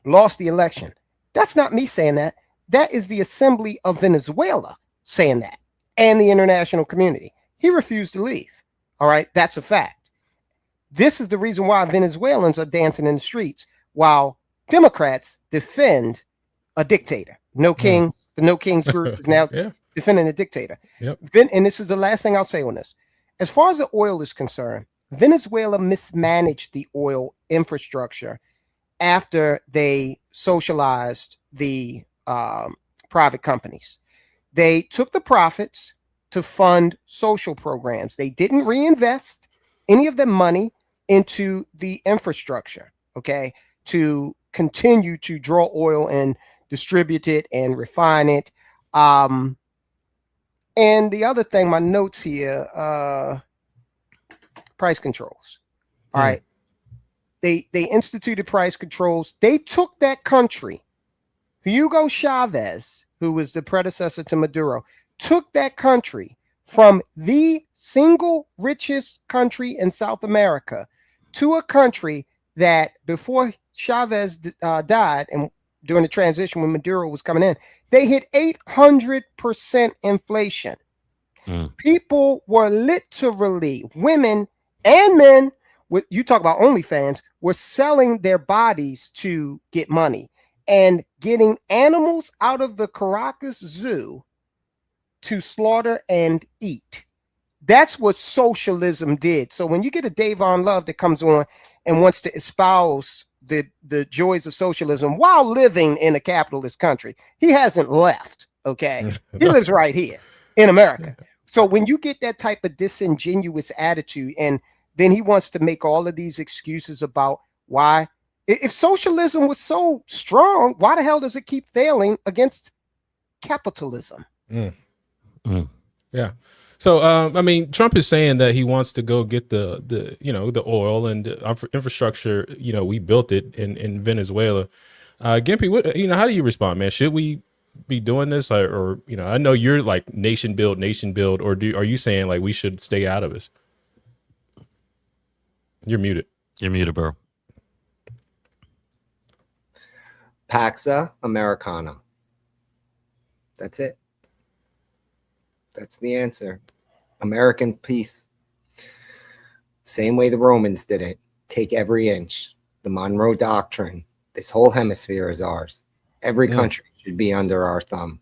lost the election. That's not me saying that. That is the Assembly of Venezuela saying that, and the international community. He refused to leave. All right. That's a fact. This is the reason why Venezuelans are dancing in the streets while Democrats defend a dictator. No Kings. The No Kings group is now defending a dictator. And this is the last thing I'll say on this. As far as the oil is concerned, Venezuela mismanaged the oil infrastructure after they socialized the private companies. They took the profits to fund social programs. They didn't reinvest any of the money into the infrastructure, okay, to continue to draw oil and distribute it and refine it. And the other thing, my notes here, price controls. All right. They instituted price controls. They took that country. Hugo Chavez, who was the predecessor to Maduro, took that country from the single richest country in South America to a country that before Chavez died and during the transition when Maduro was coming in, they hit 800% inflation. People were literally, women and men, you talk about OnlyFans, were selling their bodies to get money and getting animals out of the Caracas Zoo to slaughter and eat. That's what socialism did. So when you get a Davon Love that comes on and wants to espouse the joys of socialism while living in a capitalist country, he hasn't left, okay? He lives right here in America. So when you get that type of disingenuous attitude, and then he wants to make all of these excuses about why, if socialism was so strong, why the hell does it keep failing against capitalism? Yeah. So, I mean, Trump is saying that he wants to go get the oil and the infrastructure. We built it in Venezuela. Gimpy, what, how do you respond, man? Should we be doing this, or I know you're like nation build, or are you saying like we should stay out of this? You're muted. You're muted, bro. Paxa Americana. That's it. That's the answer. American peace. Same way the Romans did it. Take every inch. The Monroe Doctrine. This whole hemisphere is ours. Every country should be under our thumb.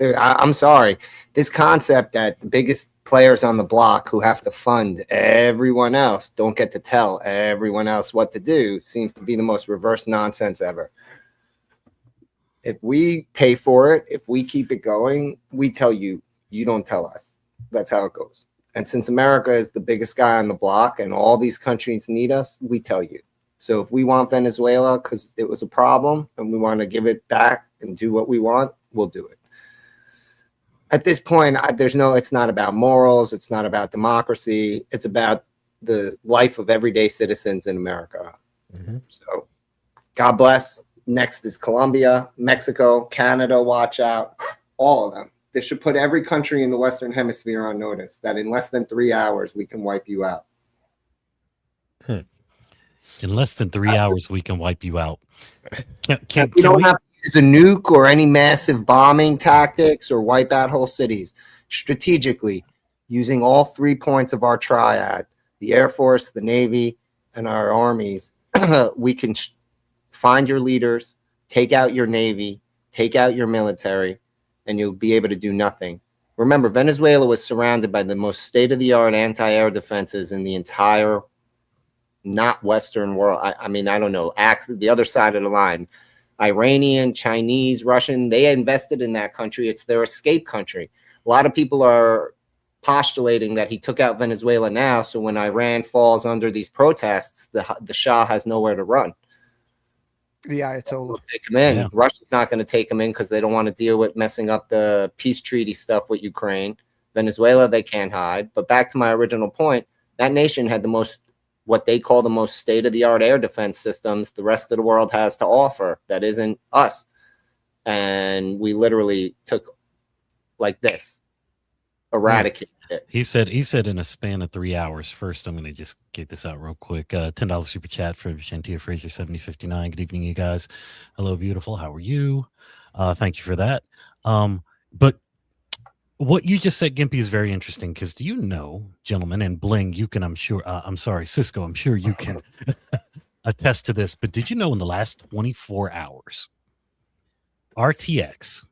I'm sorry. This concept that the biggest players on the block who have to fund everyone else don't get to tell everyone else what to do seems to be the most reverse nonsense ever. If we pay for it, if we keep it going, we tell you. You don't tell us. That's how it goes. And since America is the biggest guy on the block and all these countries need us, we tell you. So if we want Venezuela because it was a problem and we want to give it back and do what we want, we'll do it. At this point, it's not about morals. It's not about democracy. It's about the life of everyday citizens in America. So God bless. Next is Colombia, Mexico, Canada, watch out, all of them. They should put every country in the Western Hemisphere on notice that in less than 3 hours, we can wipe you out. In less than 3 hours, we can wipe you out. We don't have to use a nuke or any massive bombing tactics or wipe out whole cities. Strategically, using all 3 points of our triad, the Air Force, the Navy, and our armies, we can find your leaders, take out your Navy, take out your military, and you'll be able to do nothing. Remember, Venezuela was surrounded by the most state-of-the-art anti-air defenses in the entire not Western world. I mean, I don't know, the other side of the line. Iranian, Chinese, Russian, they invested in that country. It's their escape country. A lot of people are postulating that he took out Venezuela now, so when Iran falls under these protests, the Shah has nowhere to run. The Ayatollah. Take them in. Yeah. Russia's not going to take them in because they don't want to deal with messing up the peace treaty stuff with Ukraine. Venezuela, they can't hide. But back to my original point, that nation had the most, what they call the most state-of-the-art air defense systems the rest of the world has to offer that isn't us. And we literally took like this, eradicated it. He said in a span of 3 hours. First, I'm going to just get this out real quick. $10 super chat for Shantia Fraser 7059. Good evening, you guys. Hello, beautiful. How are you? Thank you for that. But what you just said, Gimpy, is very interesting because do you know, gentlemen, and Bling, you can, I'm sorry, Cisco, I'm sure you can attest to this, but did you know in the last 24 hours, RTX,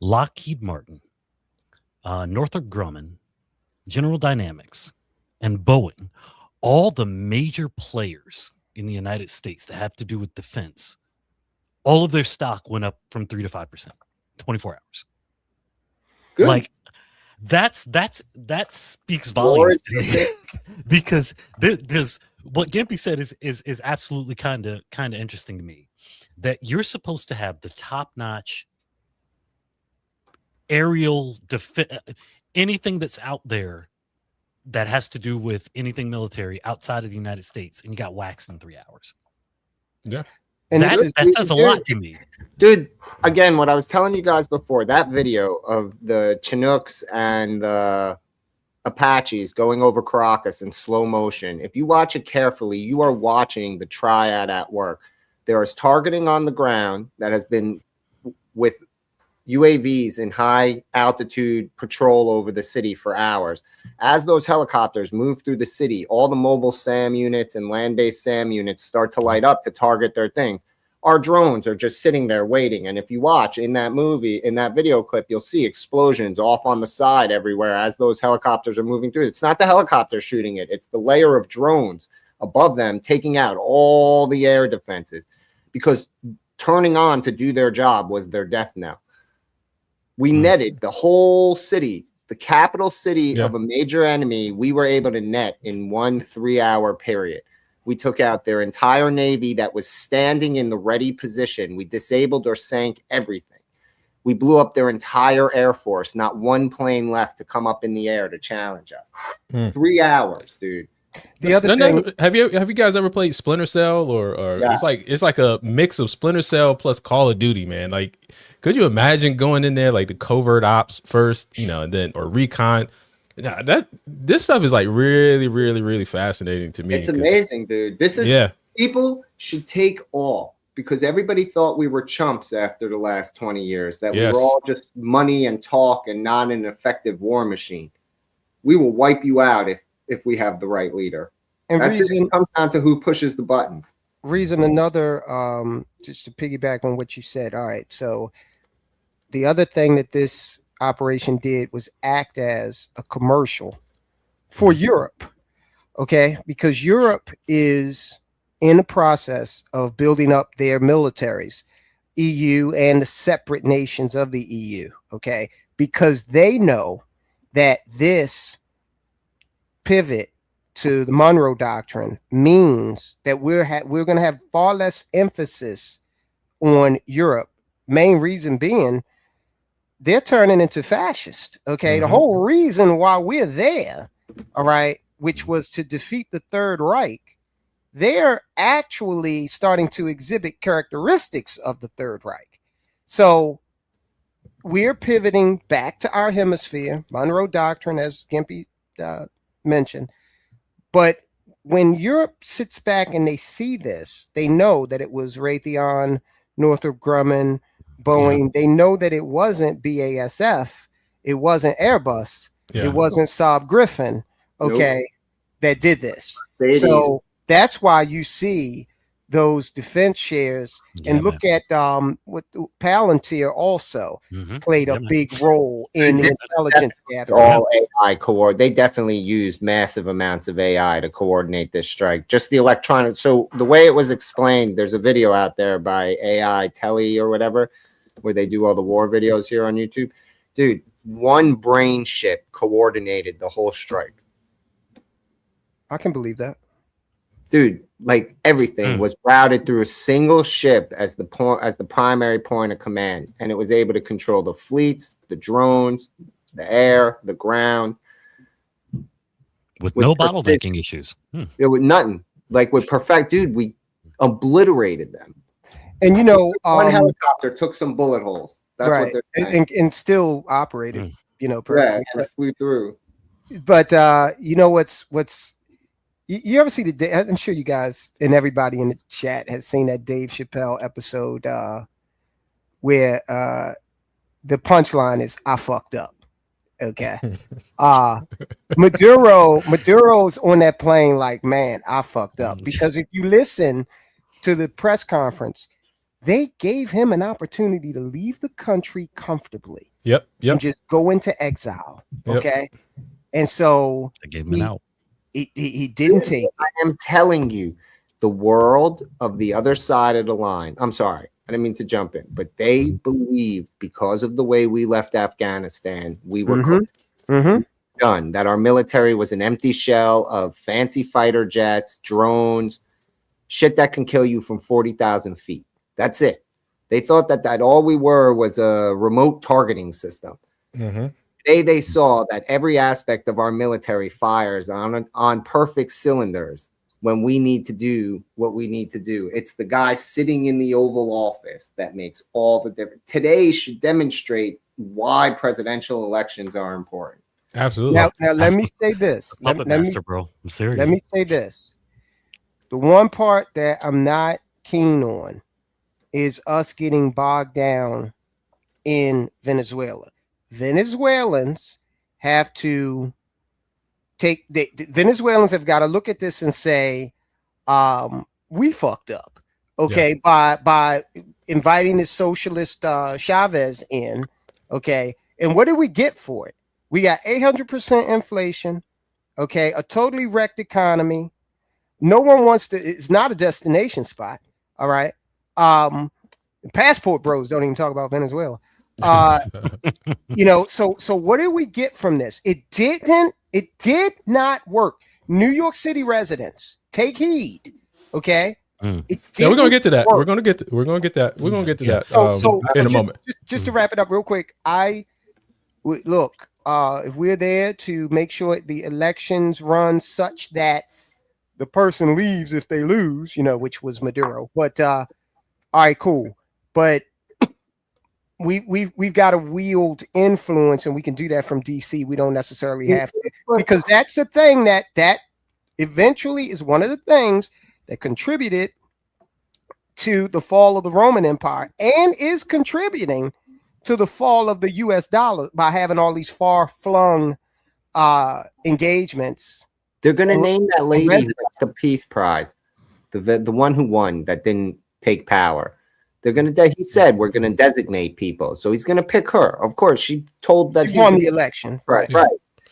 Lockheed Martin, Northrop Grumman, General Dynamics, and Boeing, all the major players in the United States that have to do with defense, all of their stock went up from 3 to 5%, 24 hours. Good. Like that speaks volumes to me because what Gimpy said is absolutely kind of interesting to me, that you're supposed to have the top-notch aerial anything that's out there that has to do with anything military outside of the United States, and you got waxed in 3 hours. Yeah. And that says a lot to me. Dude, again, what I was telling you guys before, that video of the Chinooks and the Apaches going over Caracas in slow motion, if you watch it carefully, you are watching the triad at work. There is targeting on the ground that has been with UAVs in high altitude patrol over the city for hours. As those helicopters move through the city, all the mobile SAM units and land-based SAM units start to light up to target their things. Our drones are just sitting there waiting. And if you watch in that movie, in that video clip, you'll see explosions off on the side everywhere as those helicopters are moving through. It's not the helicopter shooting it. It's the layer of drones above them taking out all the air defenses, because turning on to do their job was their death knell. We netted the whole city, the capital city of a major enemy. We were able to net in 1 3-hour period. We took out their entire Navy that was standing in the ready position. We disabled or sank everything. We blew up their entire Air Force. Not one plane left to come up in the air to challenge us. 3 hours, dude. The other thing, have you guys ever played Splinter Cell or it's like a mix of Splinter Cell plus Call of Duty, man? Like, could you imagine going in there like the covert ops first, and then or recon? This stuff is like really, really, really fascinating to me. It's amazing, dude. This is people should take all, because everybody thought we were chumps after the last 20 years, that we were all just money and talk and not an effective war machine. We will wipe you out if we have the right leader. And it comes down to who pushes the buttons. Another, just to piggyback on what you said. All right. So the other thing that this operation did was act as a commercial for Europe. Okay. Because Europe is in the process of building up their militaries, EU and the separate nations of the EU. Okay. Because they know that this pivot to the Monroe Doctrine means that we're going to have far less emphasis on Europe. Main reason being they're turning into fascist. Okay. The whole reason why we're there, all right, which was to defeat the Third Reich, they're actually starting to exhibit characteristics of the Third Reich. So we're pivoting back to our hemisphere, Monroe Doctrine, as Gimpy mentioned. But when Europe sits back and they see this, they know that it was Raytheon, Northrop Grumman, Boeing. They know that it wasn't BASF, it wasn't Airbus, it wasn't Saab Griffin, that did this. So that's why you see those defense shares, and look at what Palantir also played a big role in the intelligence gathering. All AI they definitely used massive amounts of AI to coordinate this strike. Just the electronic. So the way it was explained, there's a video out there by AI Telly or whatever, where they do all the war videos here on YouTube. Dude, one brain chip coordinated the whole strike. I can believe that. dude, like everything was routed through a single ship as the primary point of command, and it was able to control the fleets, the drones, the air, the ground, with no bottlenecking issues. It was nothing. Like with perfect, dude, we obliterated them. And you know, one helicopter took some bullet holes. That's right, what they're saying. and still operated. You know, perfectly. Yeah, it flew through. But you know what's you ever see the? I'm sure you guys and everybody in the chat has seen that Dave Chappelle episode where the punchline is "I fucked up." Okay, Maduro's on that plane like, man, I fucked up, because if you listen to the press conference, they gave him an opportunity to leave the country comfortably. Yep. And just go into exile. Okay. And so they gave him an out. He didn't take it. I am telling you, the world of the other side of the line. I'm sorry, I didn't mean to jump in, but they believed because of the way we left Afghanistan, we were done. That our military was an empty shell of fancy fighter jets, drones, shit that can kill you from 40,000 feet. That's it. They thought that all we were was a remote targeting system. Today they saw that every aspect of our military fires on perfect cylinders when we need to do what we need to do. It's the guy sitting in the Oval Office that makes all the difference. Today should demonstrate why presidential elections are important. Absolutely. Now let me say this. Puppet master, bro. I'm serious. Let me say this. The one part that I'm not keen on is us getting bogged down in Venezuela. Venezuelans have to Venezuelans have got to look at this and say, we fucked up, okay, by inviting the socialist Chavez in, okay, and what did we get for it? We got 800% inflation, okay, a totally wrecked economy. No one wants to. It's not a destination spot, all right. Passport bros don't even talk about Venezuela. You know, so what did we get from this? It did not work. New York City residents, take heed. Okay. Yeah, we're gonna get to that. We're gonna get to that in a moment. Just to wrap it up real quick. Look, if we're there to make sure the elections run such that the person leaves if they lose, you know, which was Maduro. But all right, cool. But we've got to wield influence, and we can do that from DC. We don't necessarily have to, because that's the thing that eventually is one of the things that contributed to the fall of the Roman Empire and is contributing to the fall of the US dollar by having all these far-flung engagements. They're going to name that lady the Peace Prize, the one who won that didn't take power. They're going to. He said we're going to designate people, so he's going to pick her. Of course, she told that he won the election. Right.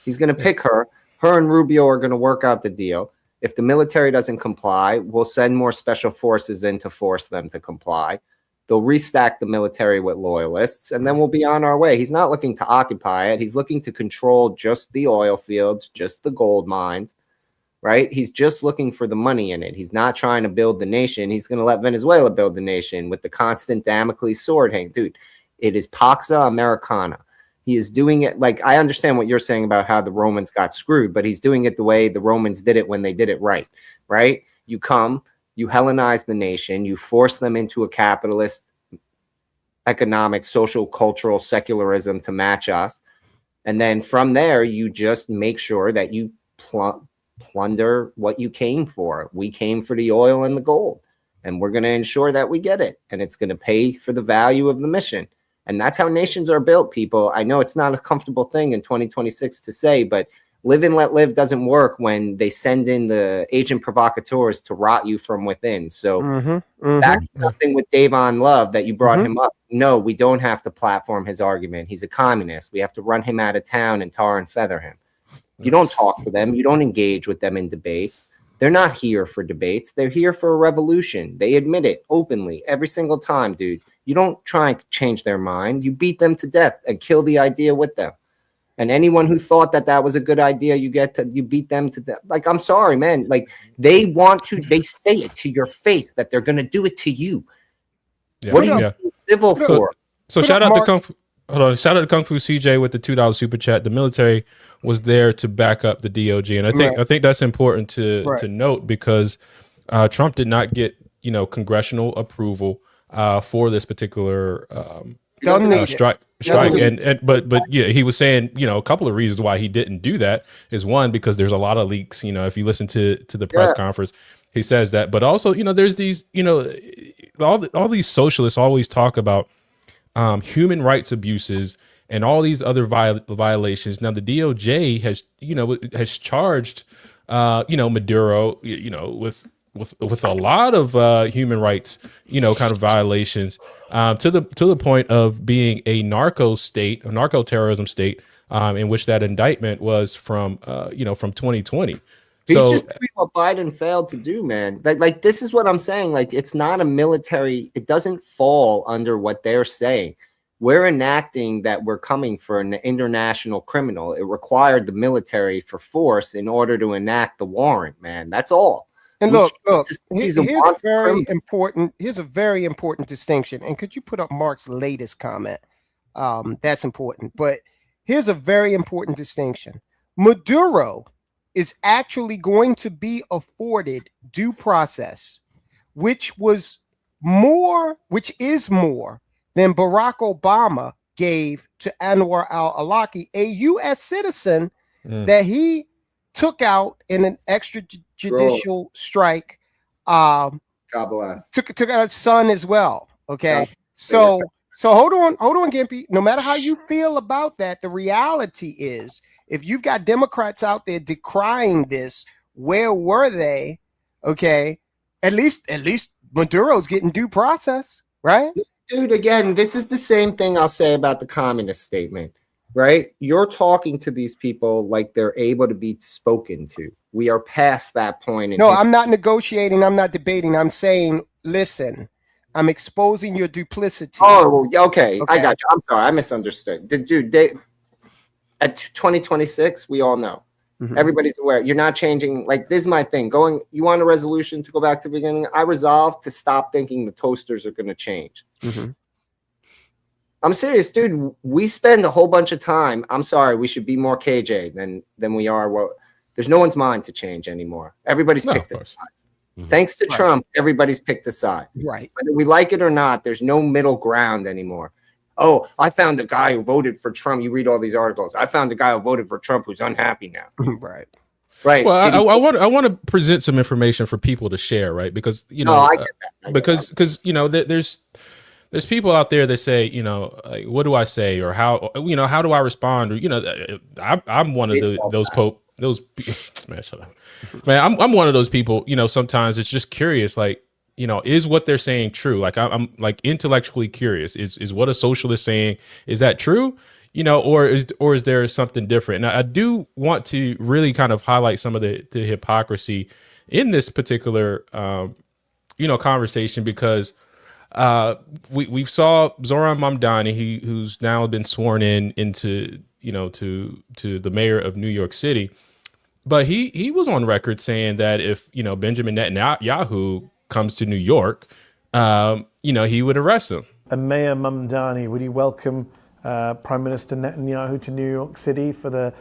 He's going to pick her. Her and Rubio are going to work out the deal. If the military doesn't comply, we'll send more special forces in to force them to comply. They'll restack the military with loyalists, and then we'll be on our way. He's not looking to occupy it. He's looking to control just the oil fields, just the gold mines, right? He's just looking for the money in it. He's not trying to build the nation. He's going to let Venezuela build the nation with the constant Damocles sword hanging. Dude, it is Pax Americana. He is doing it like, I understand what you're saying about how the Romans got screwed, but he's doing it the way the Romans did it when they did it right? You come, you Hellenize the nation, you force them into a capitalist economic, social, cultural secularism to match us. And then from there, you just make sure that you plunder what you came for. We came for the oil and the gold, and we're going to ensure that we get it. And it's going to pay for the value of the mission. And that's how nations are built, people. I know it's not a comfortable thing in 2026 to say, but live and let live doesn't work when they send in the agent provocateurs to rot you from within. So that's something with Davon Love that you brought him up. No, we don't have to platform his argument. He's a communist. We have to run him out of town and tar and feather him. You don't talk to them. You don't engage with them in debates. They're not here for debates. They're here for a revolution. They admit it openly every single time, dude. You don't try and change their mind. You beat them to death and kill the idea with them. And anyone who thought that that was a good idea, you beat them to death. Like, I'm sorry, man. Like, they say it to your face that they're going to do it to you. Yeah. What are you being civil for? So shout out to Kung Fu. Hold on. Shout out to Kung Fu CJ with the $2 super chat. The military was there to back up the DOJ, and I think that's important to note, because Trump did not get congressional approval for this particular strike. But yeah, he was saying a couple of reasons why he didn't do that is, one, because there's a lot of leaks. If you listen to the press conference, he says that. But also, there's these all these socialists always talk about human rights abuses and all these other violations. Now the DOJ has charged Maduro with a lot of human rights kind of violations, to the point of being a narco terrorism state, in which that indictment was from 2020. He's just doing what Biden failed to do, man. Like, this is what I'm saying. Like, it's not a military. It doesn't fall under what they're saying. We're enacting that we're coming for an international criminal. It required the military for force in order to enact the warrant, man. That's all. And look, here's a very important distinction. And could you put up Mark's latest comment? That's important. But here's a very important distinction. Maduro is actually going to be afforded due process, which is more than Barack Obama gave to Anwar al-Awlaki, a U.S. citizen that he took out in an extrajudicial strike. God bless. Took out his son as well. Okay. So hold on, Gimpy. No matter how you feel about that, the reality is, if you've got Democrats out there decrying this, where were they? Okay. At least Maduro's getting due process, right? Dude, again, this is the same thing I'll say about the communist statement, right? You're talking to these people like they're able to be spoken to. We are past that point. No, I'm not negotiating. I'm not debating. I'm saying, listen, I'm exposing your duplicity. Oh, okay. I got you. I'm sorry. I misunderstood. Dude, at 2026, we all know. Everybody's aware. You're not changing. Like, this is my thing. You want a resolution to go back to the beginning? I resolved to stop thinking the toasters are going to change. I'm serious, dude. We spend a whole bunch of time. I'm sorry. We should be more KJ than we are. There's no one's mind to change anymore. Everybody's picked a side. Thanks to Trump, everybody's picked a side. Right. Whether we like it or not, there's no middle ground anymore. Oh, I found a guy who voted for Trump. You read all these articles. I found a guy who voted for Trump who's unhappy now. Right. Well, I want to present some information for people to share, right? Because I get that. Because there's people out there that say, like, what do I say, or how do I respond, or I'm one of those man, shut up. Man, I'm one of those people. Sometimes it's just curious, like, is what they're saying true? Like, I'm like intellectually curious. Is what a socialist saying, is that true? Or is there something different? Now, I do want to really kind of highlight some of the hypocrisy in this particular, conversation, because we saw Zoran Mamdani, who's now been sworn into to the mayor of New York City, but he was on record saying that if Benjamin Netanyahu comes to New York, he would arrest him. And Mayor Mamdani, would you welcome Prime Minister Netanyahu to New York City for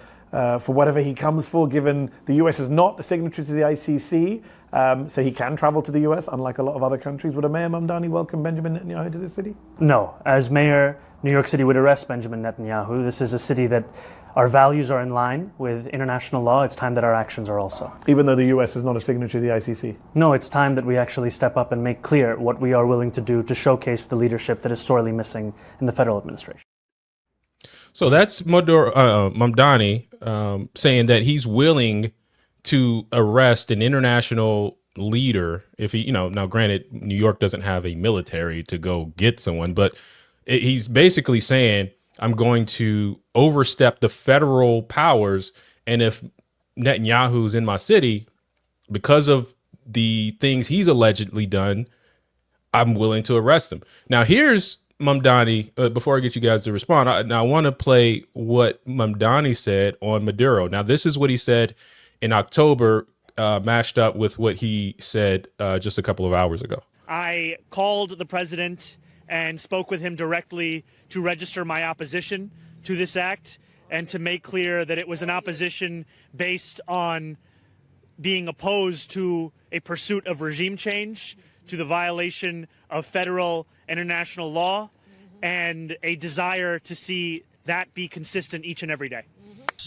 whatever he comes for, given the US is not a signatory to the ICC, so he can travel to the US, unlike a lot of other countries? Would a Mayor Mamdani welcome Benjamin Netanyahu to the city? No. As mayor, New York City would arrest Benjamin Netanyahu. This is a city that our values are in line with international law. It's time that our actions are also. Even though the US is not a signatory to the ICC? No, it's time that we actually step up and make clear what we are willing to do to showcase the leadership that is sorely missing in the federal administration. So that's Mamdani saying that he's willing to arrest an international leader if he, now granted, New York doesn't have a military to go get someone, but he's basically saying, I'm going to overstep the federal powers, and if Netanyahu's in my city, because of the things he's allegedly done, I'm willing to arrest him. Now, here's Mamdani, before I get you guys to respond, I want to play what Mamdani said on Maduro. Now, this is what he said in October, mashed up with what he said just a couple of hours ago. I called the president and spoke with him directly to register my opposition to this act and to make clear that it was an opposition based on being opposed to a pursuit of regime change, to the violation of federal and international law, and a desire to see that be consistent each and every day.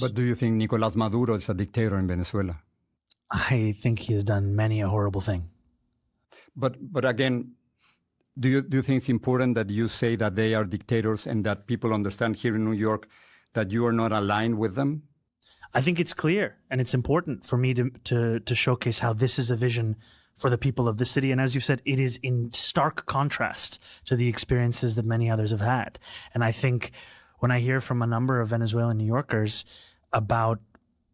But do you think Nicolás Maduro is a dictator in Venezuela? I think he has done many a horrible thing. But again, do you think it's important that you say that they are dictators and that people understand here in New York that you are not aligned with them? I think it's clear, and it's important for me to showcase how this is a vision for the people of the city. And as you said, it is in stark contrast to the experiences that many others have had. And I think when I hear from a number of Venezuelan New Yorkers about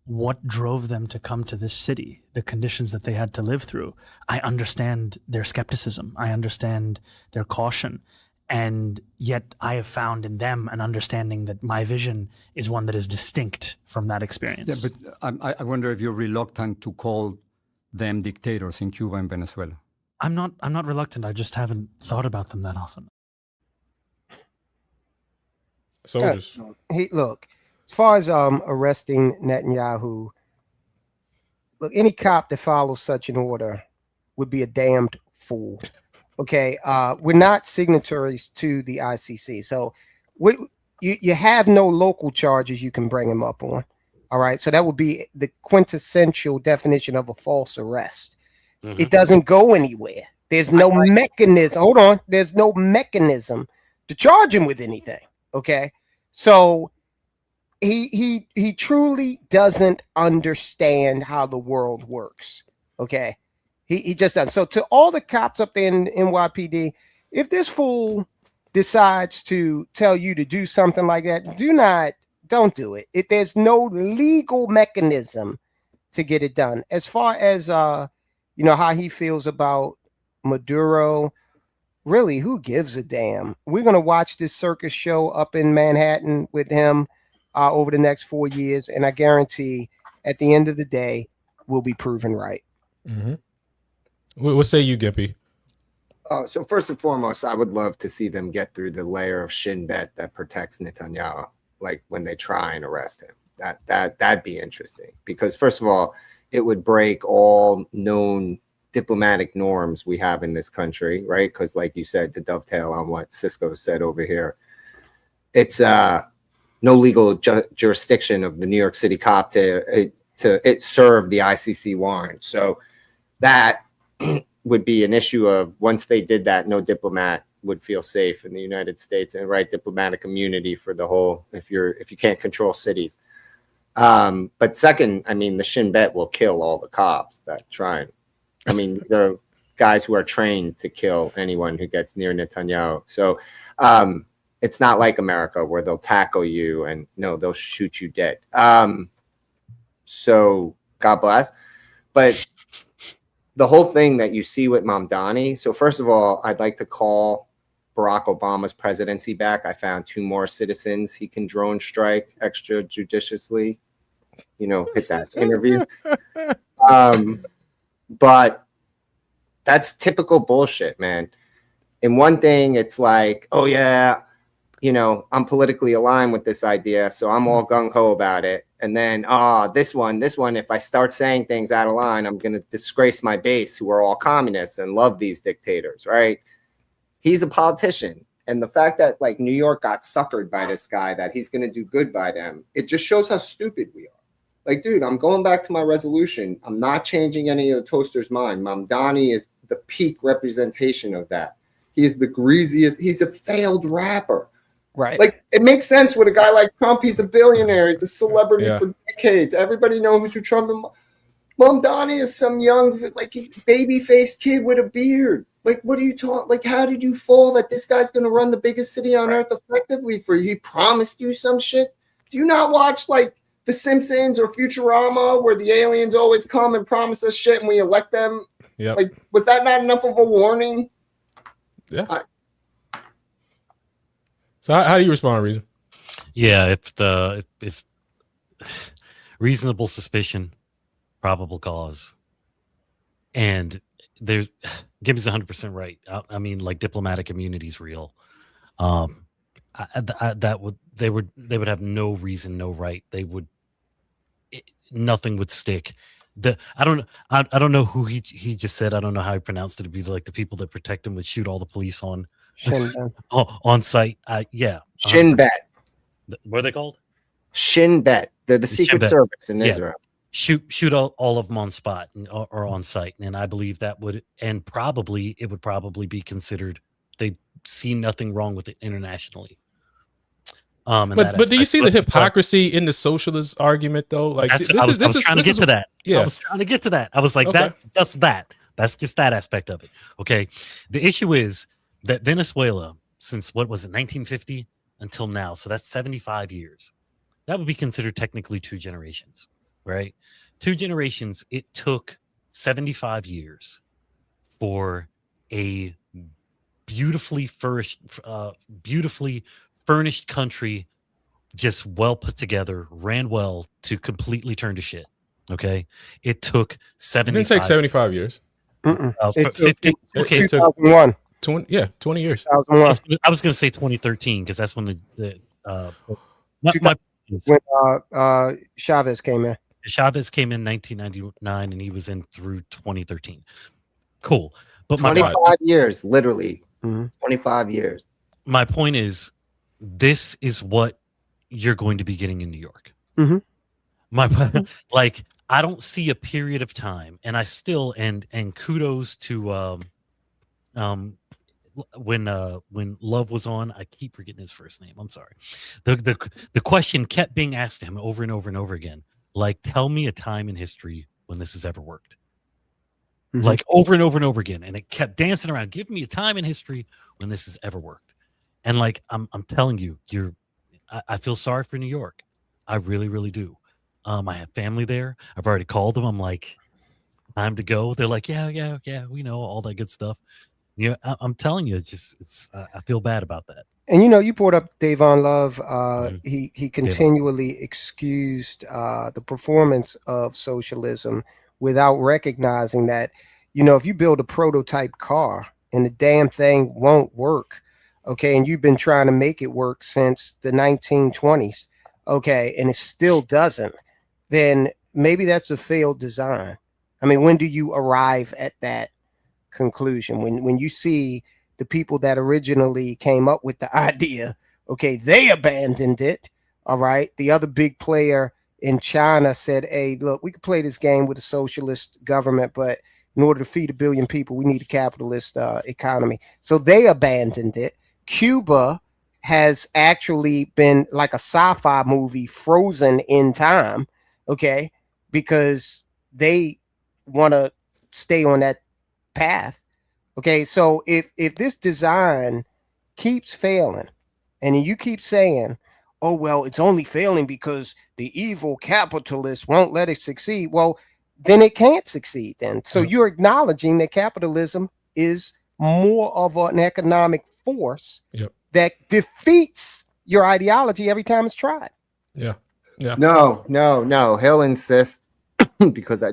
what drove them to come to this city, the conditions that they had to live through, I understand their skepticism. I understand their caution. And yet I have found in them an understanding that my vision is one that is distinct from that experience. Yeah, but I wonder if you're reluctant to call them dictators in Cuba and Venezuela. I'm not reluctant. I just haven't thought about them that often. Soldiers. Look, as far as arresting Netanyahu, look, any cop that follows such an order would be a damned fool. Okay, we're not signatories to the ICC, so you have no local charges you can bring him up on. All right, so that would be the quintessential definition of a false arrest. Mm-hmm. It doesn't go anywhere. There's no mechanism. Hold on, there's no mechanism to charge him with anything. Okay, so he truly doesn't understand how the world works. Okay. He just does. So to all the cops up there in NYPD, if this fool decides to tell you to do something like that, don't do it. There's no legal mechanism to get it done. As far as how he feels about Maduro, really, who gives a damn? We're gonna watch this circus show up in Manhattan with him over the next 4 years, and I guarantee at the end of the day, we'll be proven right. Mm-hmm. What say you, Gippy? So first and foremost, I would love to see them get through the layer of shin bet that protects Netanyahu, like when they try and arrest him. That'd be interesting, because first of all, it would break all known diplomatic norms we have in this country, right? Because like you said, to dovetail on what Cisco said over here, it's no legal jurisdiction of the New York City cop to serve the ICC warrant. So that would be an issue of, once they did that, no diplomat would feel safe in the United States, and diplomatic immunity for the whole, if you can't control cities. But second, I mean, the shin bet will kill all the cops that try. I mean, there are guys who are trained to kill anyone who gets near Netanyahu. So it's not like America where they'll tackle you and no, they'll shoot you dead. So God bless. But the whole thing that you see with Mamdani. So first of all, I'd like to call Barack Obama's presidency back. I found 2 more citizens he can drone strike extrajudiciously. Hit that interview. But that's typical bullshit, man. In one thing, it's like, oh yeah, I'm politically aligned with this idea, so I'm all gung-ho about it. And then, this one, if I start saying things out of line, I'm going to disgrace my base, who are all communists and love these dictators, right? He's a politician. And the fact that like New York got suckered by this guy, that he's going to do good by them, it just shows how stupid we are. Like, dude, I'm going back to my resolution. I'm not changing any of the toasters' mind. Mamdani is the peak representation of that. He is the greasiest. He's a failed rapper. Right. Like, it makes sense with a guy like Trump. He's a billionaire. He's a celebrity for decades. Everybody knows who Trump is. Mamdani is some young, like, baby-faced kid with a beard. Like, what are you talking? Like, how did you fall that this guy's going to run the biggest city on earth effectively for you? He promised you some shit. Do you not watch, like, The Simpsons or Futurama, where the aliens always come and promise us shit and we elect them? Yep. Like, was that not enough of a warning? Yeah. So how do you respond, Reason? Yeah, if reasonable suspicion, probable cause, and there's Gimmy's 100% right. I mean, like diplomatic immunity is real. They would have no reason, no right. Nothing would stick. I don't know who he just said. I don't know how he pronounced it. It'd be like the people that protect him would shoot all the police on on site. Yeah, Shin Bet. What are they called? Shin Bet. They're the Secret Service in Israel. Shoot all of them on spot or on site, and I believe that would, and probably it would probably be considered. They see nothing wrong with it internationally. But do you see the hypocrisy in the socialist argument though? Like I was trying to get to that. Yeah. I was trying to get to that. I was like, Okay. that's just that aspect of it. Okay. The issue is that Venezuela, since what was it, 1950 until now, so that's 75 years. That would be considered technically 2 generations, right? 2 generations. It took 75 years for a beautifully furnished country, just well put together, ran well, to completely turn to shit. Okay, it took 70. It didn't take 75 years. 50. Okay, so 2001. 20 years. 2001. I was going to say 2013 because that's when when Chavez came in. Chavez came in 1999 and he was in through 2013. Cool, but 25 years, literally. 25 years. My point is, this is what you're going to be getting in New York. Like, I don't see a period of time, and I still and kudos to when Love was on, I keep forgetting his first name. I'm sorry. The question kept being asked to him over and over and over again. Like, tell me a time in history when this has ever worked. Like over and over and over again, and it kept dancing around. Give me a time in history when this has ever worked. And like I'm telling you, I feel sorry for New York. I really, really do. I have family there. I've already called them. I'm like, time to go. They're like, yeah, we know all that good stuff. Yeah, I'm telling you, I feel bad about that. And you brought up Davon Love. He continually excused the performance of socialism without recognizing that, if you build a prototype car and the damn thing won't work, okay, and you've been trying to make it work since the 1920s, okay, and it still doesn't, then maybe that's a failed design. I mean, when do you arrive at that conclusion? When you see the people that originally came up with the idea, okay, they abandoned it, all right? The other big player in China said, hey, look, we could play this game with a socialist government, but in order to feed 1 billion people, we need a capitalist economy. So they abandoned it. Cuba has actually been like a sci-fi movie frozen in time, okay, because they want to stay on that path. Okay, so if this design keeps failing, and you keep saying, oh, well, it's only failing because the evil capitalists won't let it succeed, well, then it can't succeed then. So you're acknowledging that capitalism is more of an economic force that defeats your ideology every time it's tried. Yeah. No. He'll insist because I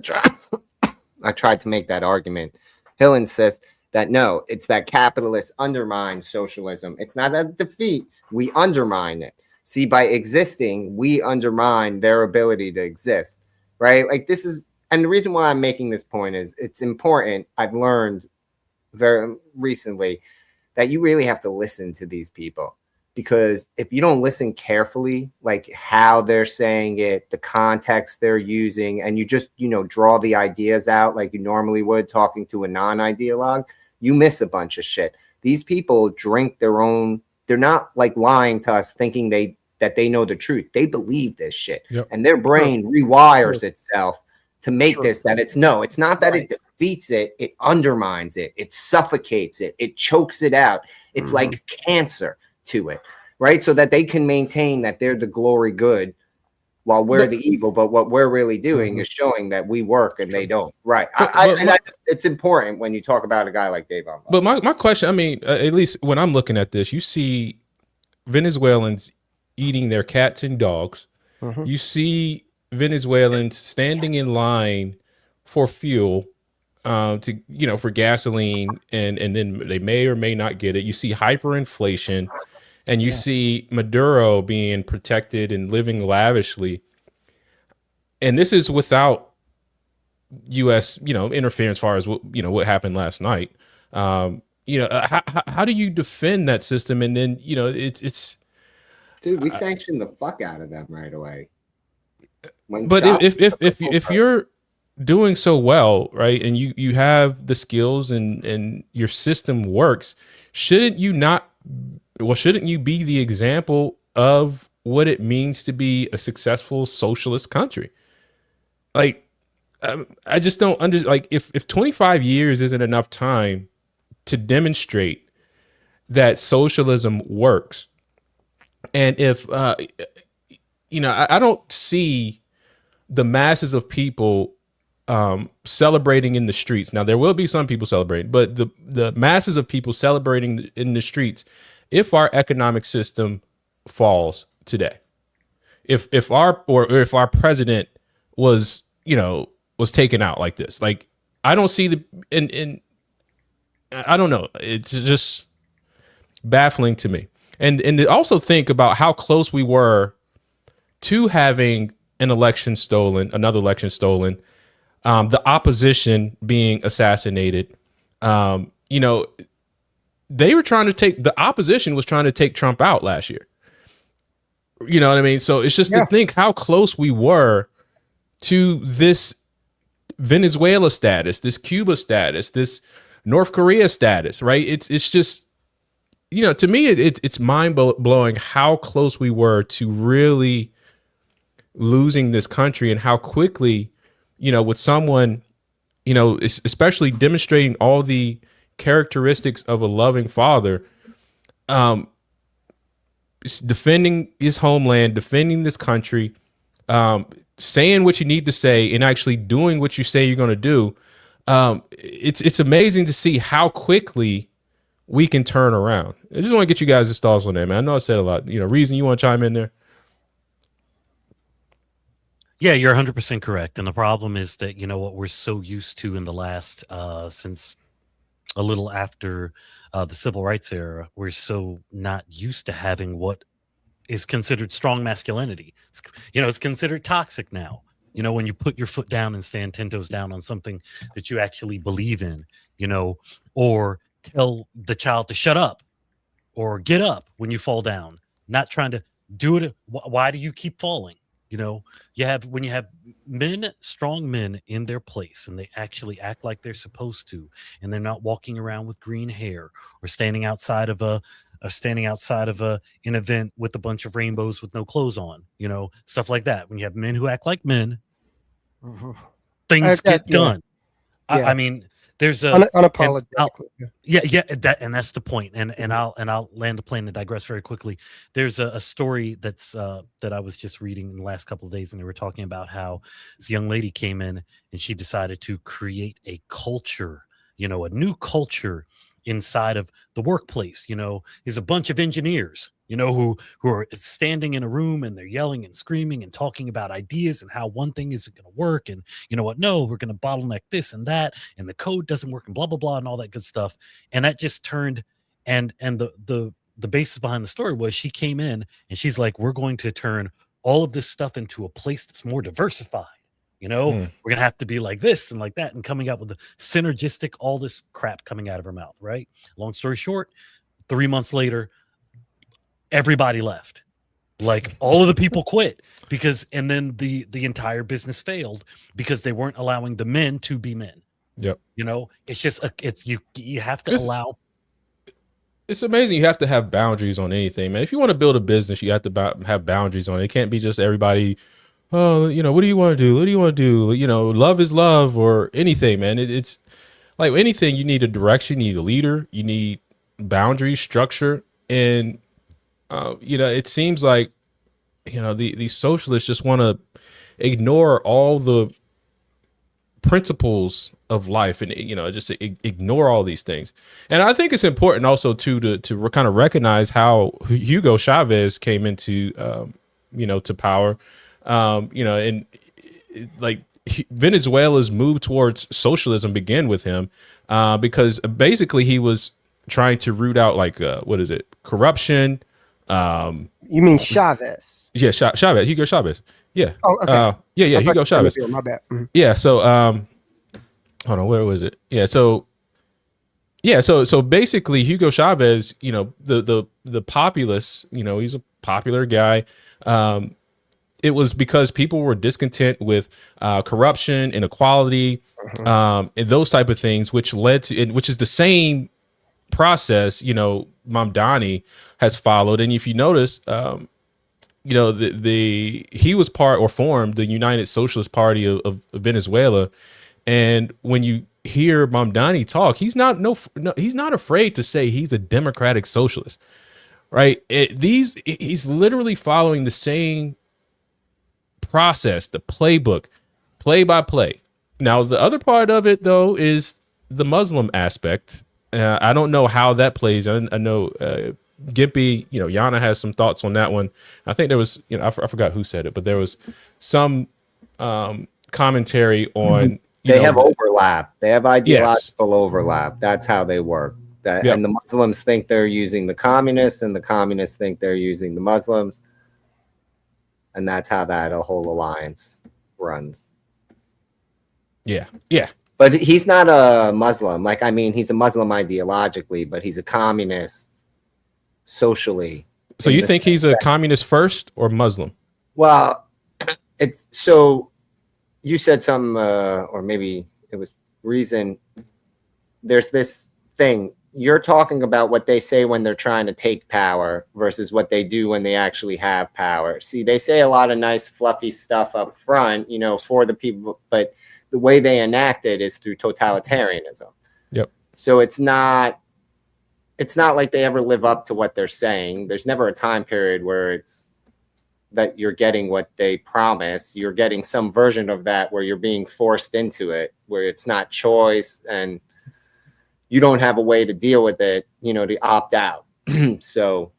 tried to make that argument. He'll insist that no, it's that capitalists undermine socialism. It's not a defeat. We undermine it. See, by existing, we undermine their ability to exist, right? Like this is, and the reason why I'm making this point is it's important. I've learned very recently that you really have to listen to these people, because if you don't listen carefully, like how they're saying it, the context they're using, and you just, draw the ideas out like you normally would talking to a non-ideologue, you miss a bunch of shit. These people drink their own. They're not like lying to us thinking that they know the truth. They believe this shit. And their brain rewires itself to make this, that it's not that it defeats it. It undermines it. It suffocates it. It chokes it out. It's like cancer to it, right? So that they can maintain that they're the glory good while we're the evil. But what we're really doing is showing that we work and they don't. Right. It's important when you talk about a guy like Davon. But my question, I mean, at least when I'm looking at this, you see Venezuelans eating their cats and dogs. You see Venezuelans standing in line for fuel, to, you know, for gasoline, and then they may or may not get it. You see hyperinflation, and you see Maduro being protected and living lavishly. And this is without U.S., you know, interference as far as, you know, what happened last night. You know, how do you defend that system? And then, you know, it's dude, we sanctioned the fuck out of them right away. But if you're doing so well, right, and you have the skills and your system works, shouldn't you be the example of what it means to be a successful socialist country? Like, I just don't like, if 25 years isn't enough time to demonstrate that socialism works, and if you know, I don't see the masses of people celebrating in the streets. Now, there will be some people celebrating, but the masses of people celebrating in the streets if our economic system falls today. If our president was, you know, was taken out like this. Like, I don't see and I don't know. It's just baffling to me. And to also think about how close we were to having another election stolen, the opposition being assassinated. You know, the opposition was trying to take Trump out last year. You know what I mean? So it's just to think how close we were to this Venezuela status, this Cuba status, this North Korea status, right? It's just, you know, to me, it's mind blowing how close we were to really losing this country, and how quickly, you know, with someone, you know, especially demonstrating all the characteristics of a loving father, defending his homeland, defending this country, saying what you need to say, and actually doing what you say you're going to do. It's amazing to see how quickly we can turn around. I just want to get you guys' thoughts on that, man. I know I said a lot. You know, Reason, you want to chime in there? Yeah, you're 100% correct. And the problem is that, you know, what we're so used to in the last, since a little after the civil rights era, we're so not used to having what is considered strong masculinity. It's considered toxic now. You know, when you put your foot down and stand 10 toes down on something that you actually believe in, you know, or tell the child to shut up or get up when you fall down, not trying to do it. Why do you keep falling? You know, when you have men, strong men in their place, and they actually act like they're supposed to, and they're not walking around with green hair or standing outside of an event with a bunch of rainbows with no clothes on, you know, stuff like that. When you have men who act like men, things get done. I mean, there's unapologetically. And that's the point. And I'll land the plane and digress very quickly. There's a story that I was just reading in the last couple of days, and they were talking about how this young lady came in and she decided to create a culture, you know, a new culture inside of the workplace. You know, is a bunch of engineers, you know, who are standing in a room and they're yelling and screaming and talking about ideas and how one thing isn't going to work, and you know what, no, we're going to bottleneck this and that, and the code doesn't work, and blah blah blah, and all that good stuff. And that just turned, and the basis behind the story was she came in and she's like, we're going to turn all of this stuff into a place that's more diversified. You know, we're going to have to be like this and like that, and coming up with the synergistic, all this crap coming out of her mouth, right? Long story short, 3 months later, everybody left. Like, all of the people quit and then the entire business failed because they weren't allowing the men to be men. Yep. You know, it's just, you have to allow. It's amazing. You have to have boundaries on anything, man. If you want to build a business, you have to have boundaries on it. It can't be just everybody, oh, you know, what do you want to do? What do you want to do? You know, love is love, or anything, man. It's like anything, you need a direction, you need a leader, you need boundaries, structure. And, you know, it seems like, you know, these socialists just want to ignore all the principles of life, and just ignore all these things. And I think it's important also to kind of recognize how Hugo Chavez came into to power, and like Venezuela's move towards socialism began with him, because basically he was trying to root out corruption. You mean Chavez? Yeah, Chavez, Hugo Chavez. Yeah. Oh, okay. Yeah, Hugo Chavez. My bad. Mm-hmm. Yeah. So, hold on, where was it? So basically Hugo Chavez, the populace, he's a popular guy. It was because people were discontent with corruption, inequality, and those type of things, which led to, which is the same process, Mamdani has followed. And if you notice, he was formed the United Socialist Party of Venezuela. And when you hear Mamdani talk, he's not afraid to say he's a democratic socialist, right? He's literally following the same process, the playbook, play by play. Now, the other part of it, though, is the Muslim aspect. I don't know how that plays. I know Gimpy, Yana has some thoughts on that one. I think there was, I forgot who said it, but there was some commentary on. They have overlap. They have ideological overlap. That's how they work. And the Muslims think they're using the communists, and the communists think they're using the Muslims. And that's how that whole alliance runs. Yeah. But he's not a Muslim. He's a Muslim ideologically, but he's a communist socially. So you think he's a communist first or Muslim? Well, so you said some, or maybe it was Reason. There's this thing. You're talking about what they say when they're trying to take power versus what they do when they actually have power. See, they say a lot of nice, fluffy stuff up front, for the people, but the way they enact it is through totalitarianism. Yep. So it's not like they ever live up to what they're saying. There's never a time period where it's that you're getting what they promise. You're getting some version of that where you're being forced into it, where it's not choice and you don't have a way to deal with it, to opt out. So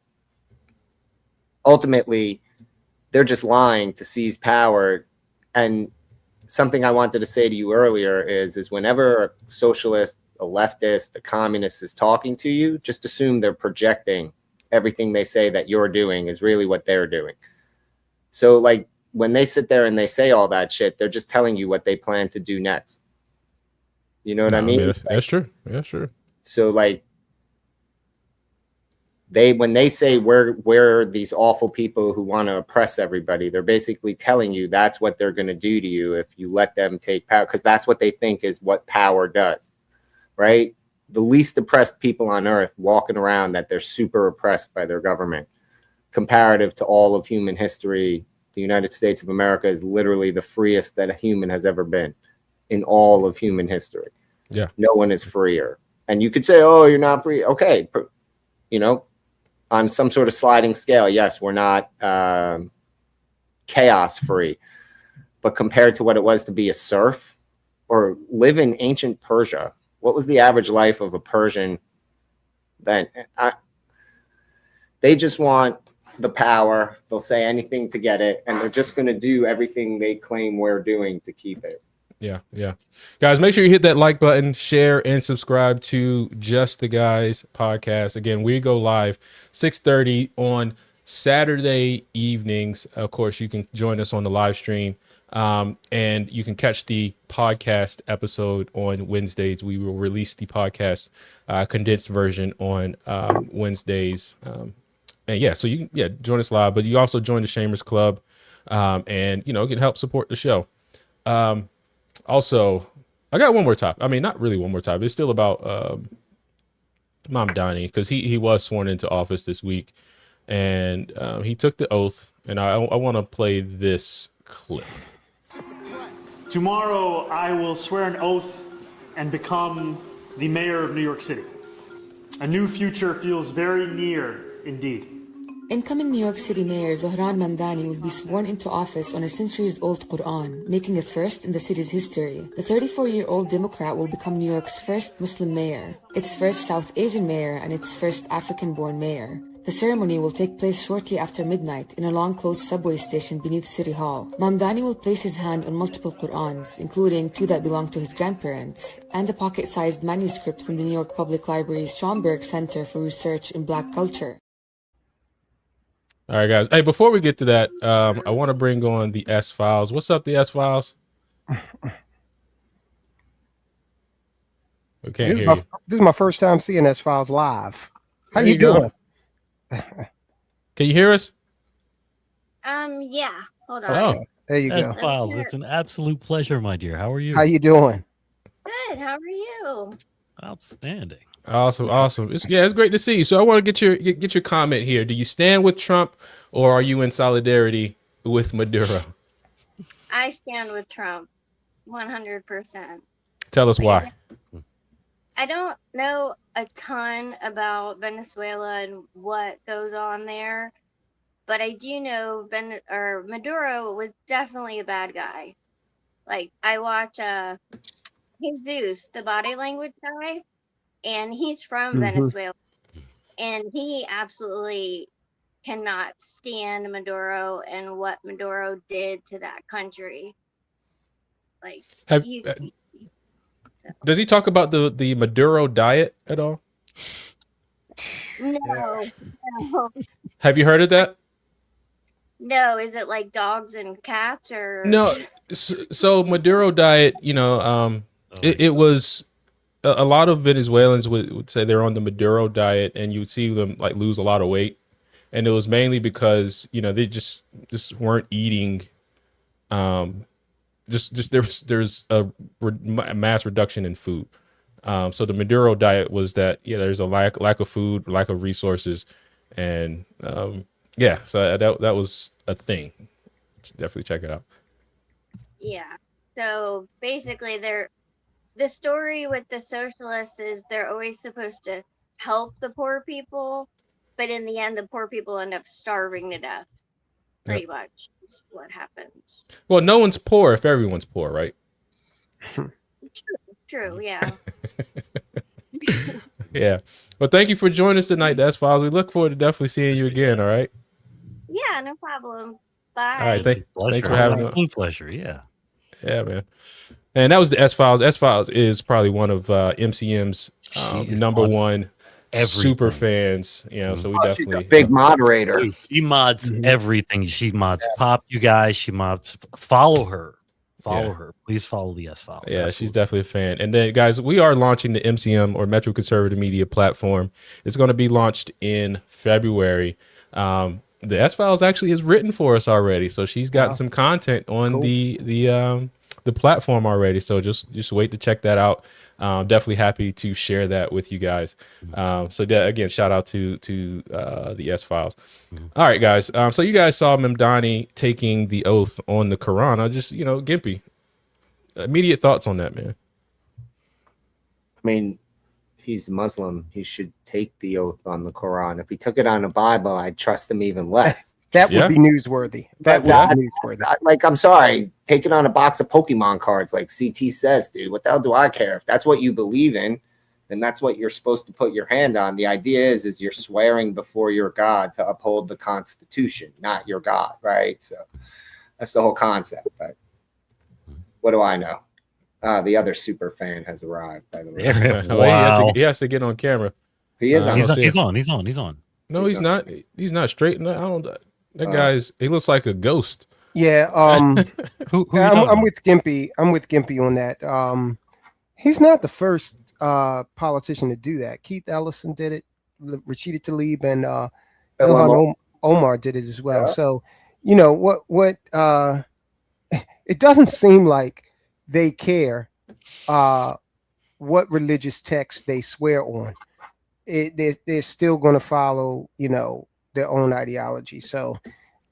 ultimately, they're just lying to seize power. And something I wanted to say to you earlier is whenever a socialist, a leftist, a communist is talking to you, just assume they're projecting everything they say that you're doing is really what they're doing. So when they sit there and they say all that shit, they're just telling you what they plan to do next. You know what I mean? That's true. Yeah, sure. So when they say we're these awful people who want to oppress everybody, they're basically telling you that's what they're going to do to you if you let them take power, because that's what they think is what power does, right? The least oppressed people on earth walking around that they're super oppressed by their government. Comparative to all of human history, the United States of America is literally the freest that a human has ever been in all of human history. Yeah. No one is freer. And you could say, oh, you're not free. Okay. On some sort of sliding scale, yes, we're not chaos free. But compared to what it was to be a serf or live in ancient Persia, what was the average life of a Persian then? They just want the power. They'll say anything to get it. And they're just going to do everything they claim we're doing to keep it. Yeah. Guys, make sure you hit that like button, share, and subscribe to Just the Guys podcast. Again, we go live 6:30 on Saturday evenings. Of course, you can join us on the live stream, and you can catch the podcast episode on Wednesdays. We will release the podcast condensed version on Wednesdays. So you can join us live, but you also join the Shamers Club, and it can help support the show. Also, I got one more topic. I mean, not really one more topic. It's still about Mamdani, because he was sworn into office this week, and he took the oath. And I want to play this clip. Tomorrow, I will swear an oath and become the mayor of New York City. A new future feels very near indeed. Incoming New York City Mayor Zohran Mamdani will be sworn into office on a centuries-old Quran, making a first in the city's history. The 34-year-old Democrat will become New York's first Muslim mayor, its first South Asian mayor, and its first African-born mayor. The ceremony will take place shortly after midnight in a long-closed subway station beneath City Hall. Mamdani will place his hand on multiple Qur'ans, including 2 that belong to his grandparents, and a pocket-sized manuscript from the New York Public Library's Schomburg Center for Research in Black Culture. All right, guys. Hey, before we get to that, I want to bring on the S-Files. What's up, the S-Files? We can't hear you. This is my first time seeing S-Files live. How There you doing? Can you hear us? Yeah. Hold on. Okay. There you go. S-Files, it's an absolute pleasure, my dear. How are you? How you doing? Good. How are you? Outstanding. Awesome. It's great to see you. So I want to get your comment here. Do you stand with Trump, or are you in solidarity with Maduro? I stand with Trump, 100%. Tell us why. I don't know a ton about Venezuela and what goes on there, but I do know Maduro was definitely a bad guy. Like, I watch Jesus, the body language guy, and he's from Venezuela, and he absolutely cannot stand Maduro and what Maduro did to that country. Like, does he talk about the Maduro diet at all? No. Have you heard of that? No, is it like dogs and cats or No. So Maduro diet, it was a lot of Venezuelans would say they're on the Maduro diet, and you would see them like lose a lot of weight, and it was mainly because they just weren't eating. There's a mass reduction in food. So the Maduro diet was that there's a lack of food, lack of resources, and so that was a thing. Definitely check it out. Yeah. So basically, the story with the socialists is they're always supposed to help the poor people, but in the end, the poor people end up starving to death. Pretty much is what happens. Well, no one's poor if everyone's poor, right? True. Yeah. Yeah. Well, thank you for joining us tonight, the S-Files. We look forward to definitely seeing you again. All right. Yeah. No problem. Bye. All right. Thanks for having me. Pleasure. Yeah. Yeah, man. And that was the S-Files. S-Files is probably one of MCM's number one super fans. So we definitely she's a big moderator. She mods everything. She mods Pop, you guys. She mods. Follow her. Follow her. Please follow the S-Files. Yeah, absolutely. She's definitely a fan. And then, guys, we are launching the MCM, or Metro Conservative Media platform. It's going to be launched in February. The S-Files actually is written for us already, so she's gotten some content on the platform already. So just wait to check that out. Definitely happy to share that with you guys. Again, shout out to the S-Files. All right, guys. So you guys saw Mamdani taking the oath on the Quran. I just, Gimpy, immediate thoughts on that, man. I mean, he's Muslim. He should take the oath on the Quran. If he took it on a Bible, I'd trust him even less. That would be newsworthy. That would be newsworthy. Like, I'm sorry, take it on a box of Pokemon cards, like CT says, dude. What the hell do I care? If that's what you believe in, then that's what you're supposed to put your hand on. The idea is you're swearing before your God to uphold the Constitution, not your God, right? So that's the whole concept. But what do I know? The other super fan has arrived, by the way. Wow. He has to get on camera. He is on. He's on. No, he's not. He's not straight. No, that guy's. He looks like a ghost. Yeah. I'm with Gimpy. I'm with Gimpy on that. He's not the first politician to do that. Keith Ellison did it. Rashida Tlaib and Ilhan Omar did it as well. Yeah. So, what? It doesn't seem like they care what religious text they swear on. They're still going to follow, their own ideology. So,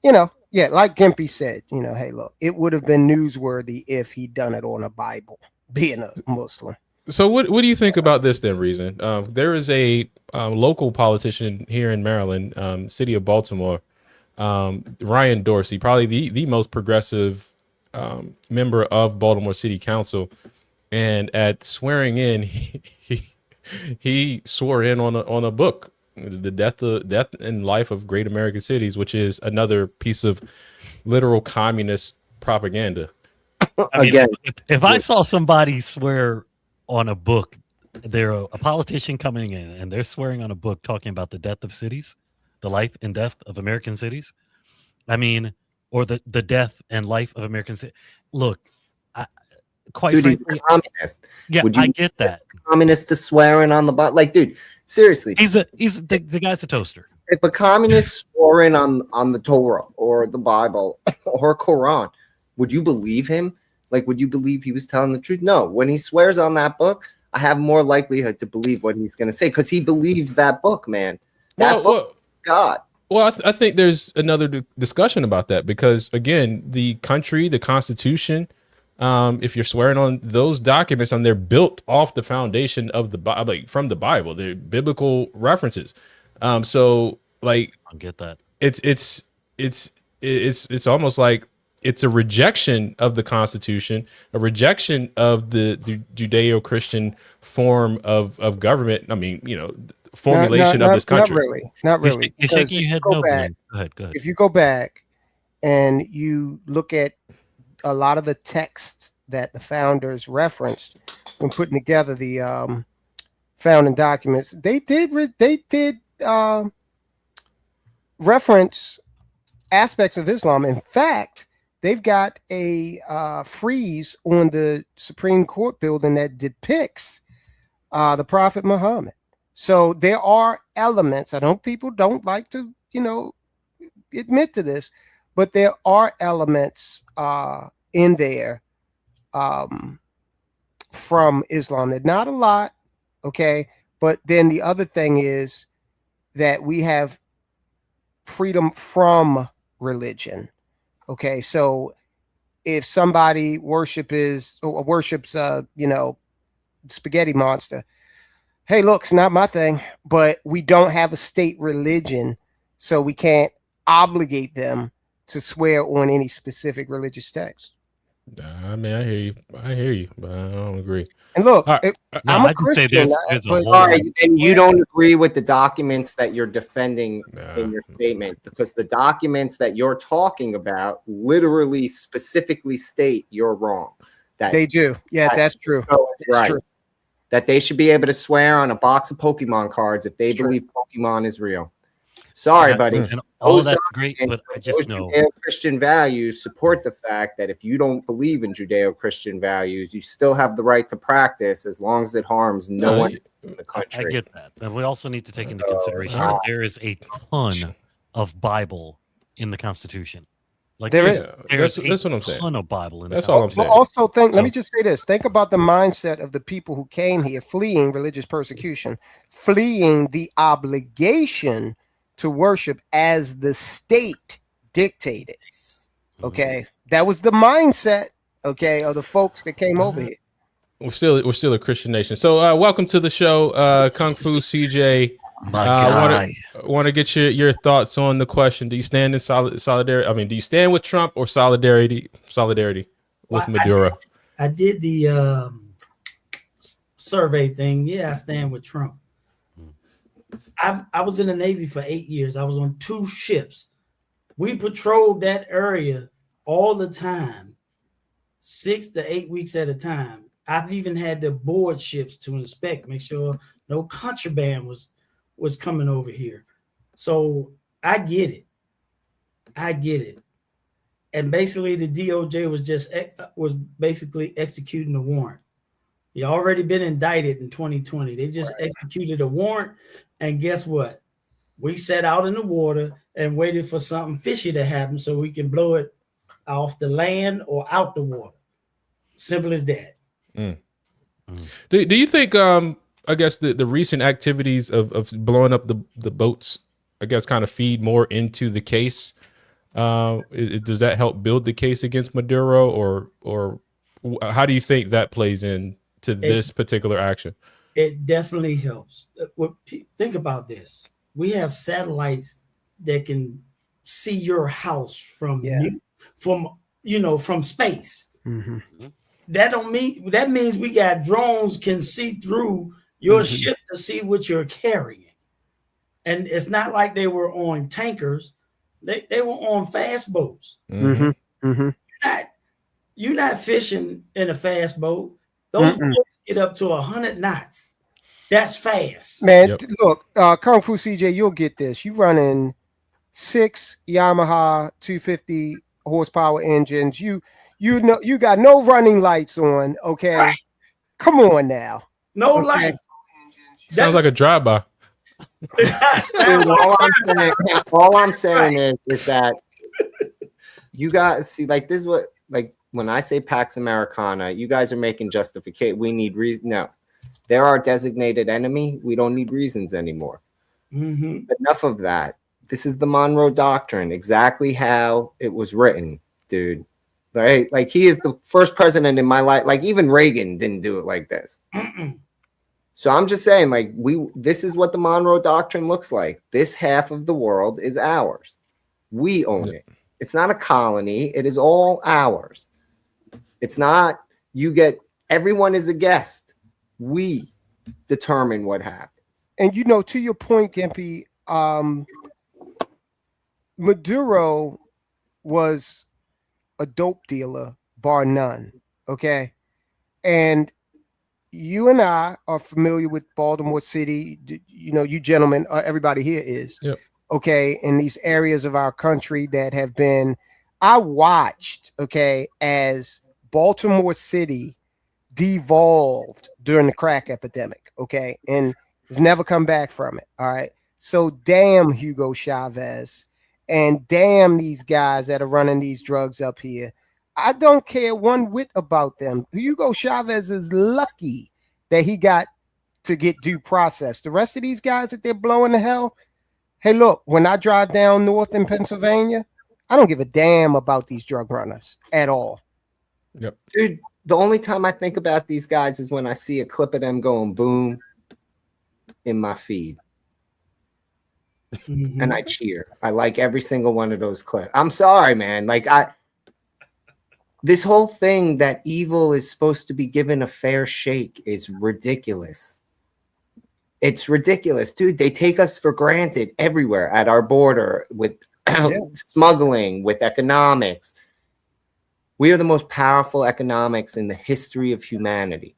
like Gimpy said, hey, look, it would have been newsworthy if he'd done it on a Bible, being a Muslim. So what do you think about this then, Reason? There is a local politician here in Maryland, city of Baltimore, Ryan Dorsey, probably the most progressive member of Baltimore City Council. And at swearing in, he swore in on a book, The Death and Life of Great American Cities, which is another piece of literal communist propaganda. I mean, if I saw somebody swear on a book, they're a politician coming in and they're swearing on a book talking about the death of cities, the life and death of American cities. I mean, or the death and life of American cities. Look, quite dude, frankly, he's a communist. Yeah, Would you I get that. Communist to swearing on the butt, like, dude, seriously, He's the guy's a toaster. if a communist swore in on the Torah or the Bible or Quran, would you believe him? Like, would you believe he was telling the truth? No. When he swears on that book, I have more likelihood to believe what he's going to say because he believes that book, man. That book, God. Well, I think there's another discussion about that because, again, the country, the Constitution, if you're swearing on those documents, they're built off the foundation of the Bible, like from the Bible, they're biblical references. So, like, I get that. It's almost like it's a rejection of the Constitution, a rejection of the Judeo-Christian form of government. I mean, formulation of this country. Not really. You're shaking your head no, Blaine. Go ahead. If you go back and you look at a lot of the texts that the founders referenced when putting together the founding documents, they did reference aspects of Islam. In fact, they've got a frieze on the Supreme Court building that depicts the Prophet Muhammad. So there are elements. I know people don't like to, admit to this, but there are elements in there from Islam. They're not a lot, okay? But then the other thing is that we have freedom from religion. Okay, so if somebody worships spaghetti monster, hey, look, it's not my thing, but we don't have a state religion, so we can't obligate them to swear on any specific religious text. I mean, I hear you, but I don't agree. And look, right. I'm a Christian. And you don't agree with the documents that you're defending in your statement because the documents that you're talking about literally specifically state you're wrong. That they do. Yeah, that's true. Right. True. That they should be able to swear on a box of Pokemon cards if they believe Pokemon is real. Sorry, buddy. And all that's great, but I just know Judeo-Christian values support the fact that if you don't believe in Judeo-Christian values, you still have the right to practice as long as it harms no one in the country. I get that. And we also need to take into consideration that there is a ton of Bible in the Constitution. Like there's what I'm saying. Ton of Bible in that's all I'm saying. Also, let me just say this. Think about the mindset of the people who came here fleeing religious persecution, fleeing the obligation to worship as the state dictated. Okay, that was the mindset. Okay, of the folks that came over here. We're still a Christian nation. So welcome to the show, Kung Fu CJ. I want to get your thoughts on the question. Do you stand in solidarity? I mean, do you stand with Trump or solidarity with Maduro? I did the survey thing. Yeah, I stand with Trump. I was in the Navy for 8 years. I was on 2 ships. We patrolled that area all the time, 6 to 8 weeks at a time. I've even had to board ships to inspect, make sure no contraband was coming over here. So I get it. And basically the DOJ was basically executing the warrant. He already been indicted in 2020. They just executed a warrant. And guess what? We sat out in the water and waited for something fishy to happen so we can blow it off the land or out the water. Simple as that. Do you think, I guess, the recent activities of blowing up the boats, I guess, kind of feed more into the case? Does that help build the case against Maduro, or how do you think that plays in to this particular action? It definitely helps. Think about this. We have satellites that can see your house from space. Mm-hmm. That means we got drones can see through your ship to see what you're carrying. And it's not like they were on tankers. They were on fast boats. Mm-hmm. Mm-hmm. You're not fishing in a fast boat. Those boats get up to 100 knots. That's fast. Man, look, Kung Fu CJ, you'll get this. You running 6 Yamaha 250 horsepower engines. You know you got no running lights on, okay? Right. Come on now. No lights. Sounds like a drive-by. Dude, all I'm saying is that you guys see, like, this is what, like, when I say Pax Americana, you guys are making justification. We need reason. No, they're our designated enemy. We don't need reasons anymore. Enough of that. This is the Monroe Doctrine, exactly how it was written, dude. Right? Like, he is the first president in my life. Like, even Reagan didn't do it like this. So I'm just saying, like, this is what the Monroe Doctrine looks like. This half of the world is ours. We own it. It's not a colony. It is all ours. It's not, everyone is a guest. We determine what happens. And, to your point, Gimpy, Maduro was a dope dealer, bar none. Okay. And you and I are familiar with Baltimore City. You gentlemen, everybody here is. Yep. Okay. In these areas of our country that have been, I watched, as Baltimore City devolved during the crack epidemic. Okay. And has never come back from it. All right. So damn Hugo Chavez and damn these guys that are running these drugs up here. I don't care one whit about them. Hugo Chavez is lucky that he got to get due process. The rest of these guys that they're blowing the hell. Hey, look, when I drive down north in Pennsylvania, I don't give a damn about these drug runners at all. Yep. Dude, the only time I think about these guys is when I see a clip of them going boom in my feed. And I cheer. I like every single one of those clips. I'm sorry, man. This whole thing that evil is supposed to be given a fair shake is ridiculous. It's ridiculous, dude. They take us for granted everywhere at our border with smuggling, with economics. We are the most powerful economics in the history of humanity.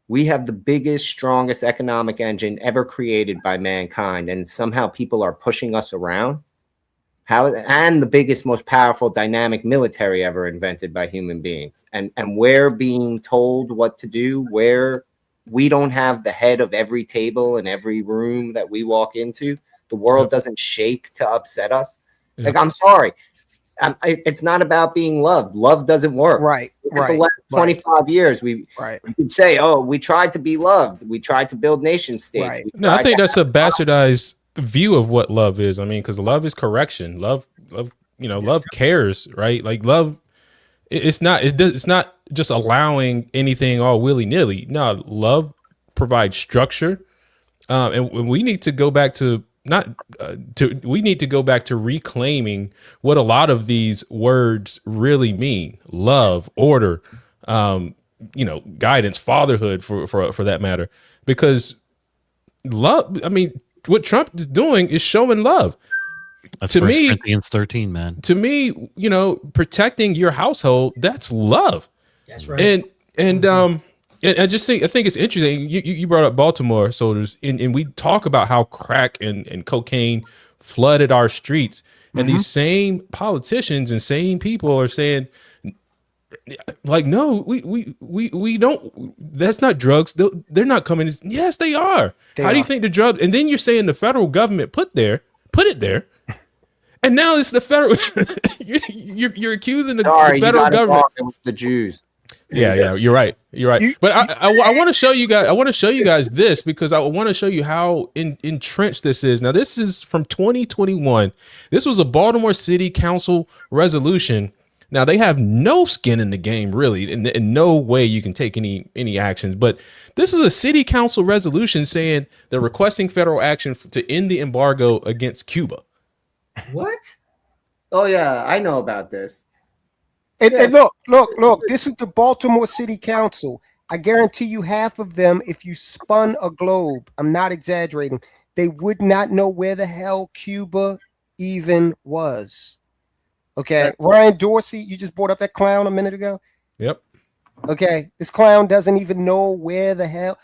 We have the biggest, strongest economic engine ever created by mankind, and somehow people are pushing us around. And the biggest, most powerful, dynamic military ever invented by human beings. And we're being told what to do, where we don't have the head of every table in every room that we walk into. The world doesn't shake to upset us. Like, I'm sorry. It's not about being loved. Love doesn't work. Right. The last 25 years, we could say, oh, we tried to be loved. We tried to build nation states. No, I think that's a bastardized view of what love is. I mean, because love is correction. Love, love cares, right? Like, love, it's not just allowing anything all willy-nilly. No, love provides structure. And we need to go back to reclaiming what a lot of these words really mean. Love, order, guidance, fatherhood for that matter. Because love, I mean, what Trump is doing is showing love. That's 1 Corinthians 13, man. To me, protecting your household, that's love. That's right. And I think it's interesting. You brought up Baltimore soldiers, and we talk about how crack and cocaine flooded our streets, and these same politicians and same people are saying, like, no, we don't. That's not drugs. They're not coming. Yes, they are. How do you think the drug? And then you're saying the federal government put it there, and now it's the federal. you're accusing the federal government. The Jews. Yeah, you're right. But I want to show you guys. I want to show you guys this because I want to show you how entrenched this is. Now, this is from 2021. This was a Baltimore City Council resolution Now they have no skin in the game, really, in no way you can take any actions. But this is a city council resolution saying they're requesting federal action to end the embargo against Cuba. What? Oh yeah, I know about this. And look, this is the Baltimore City Council. I guarantee you half of them, if you spun a globe, I'm not exaggerating, they would not know where the hell Cuba even was. Okay, Ryan Dorsey, you just brought up that clown a minute ago. Yep. Okay, this clown doesn't even know where the hell.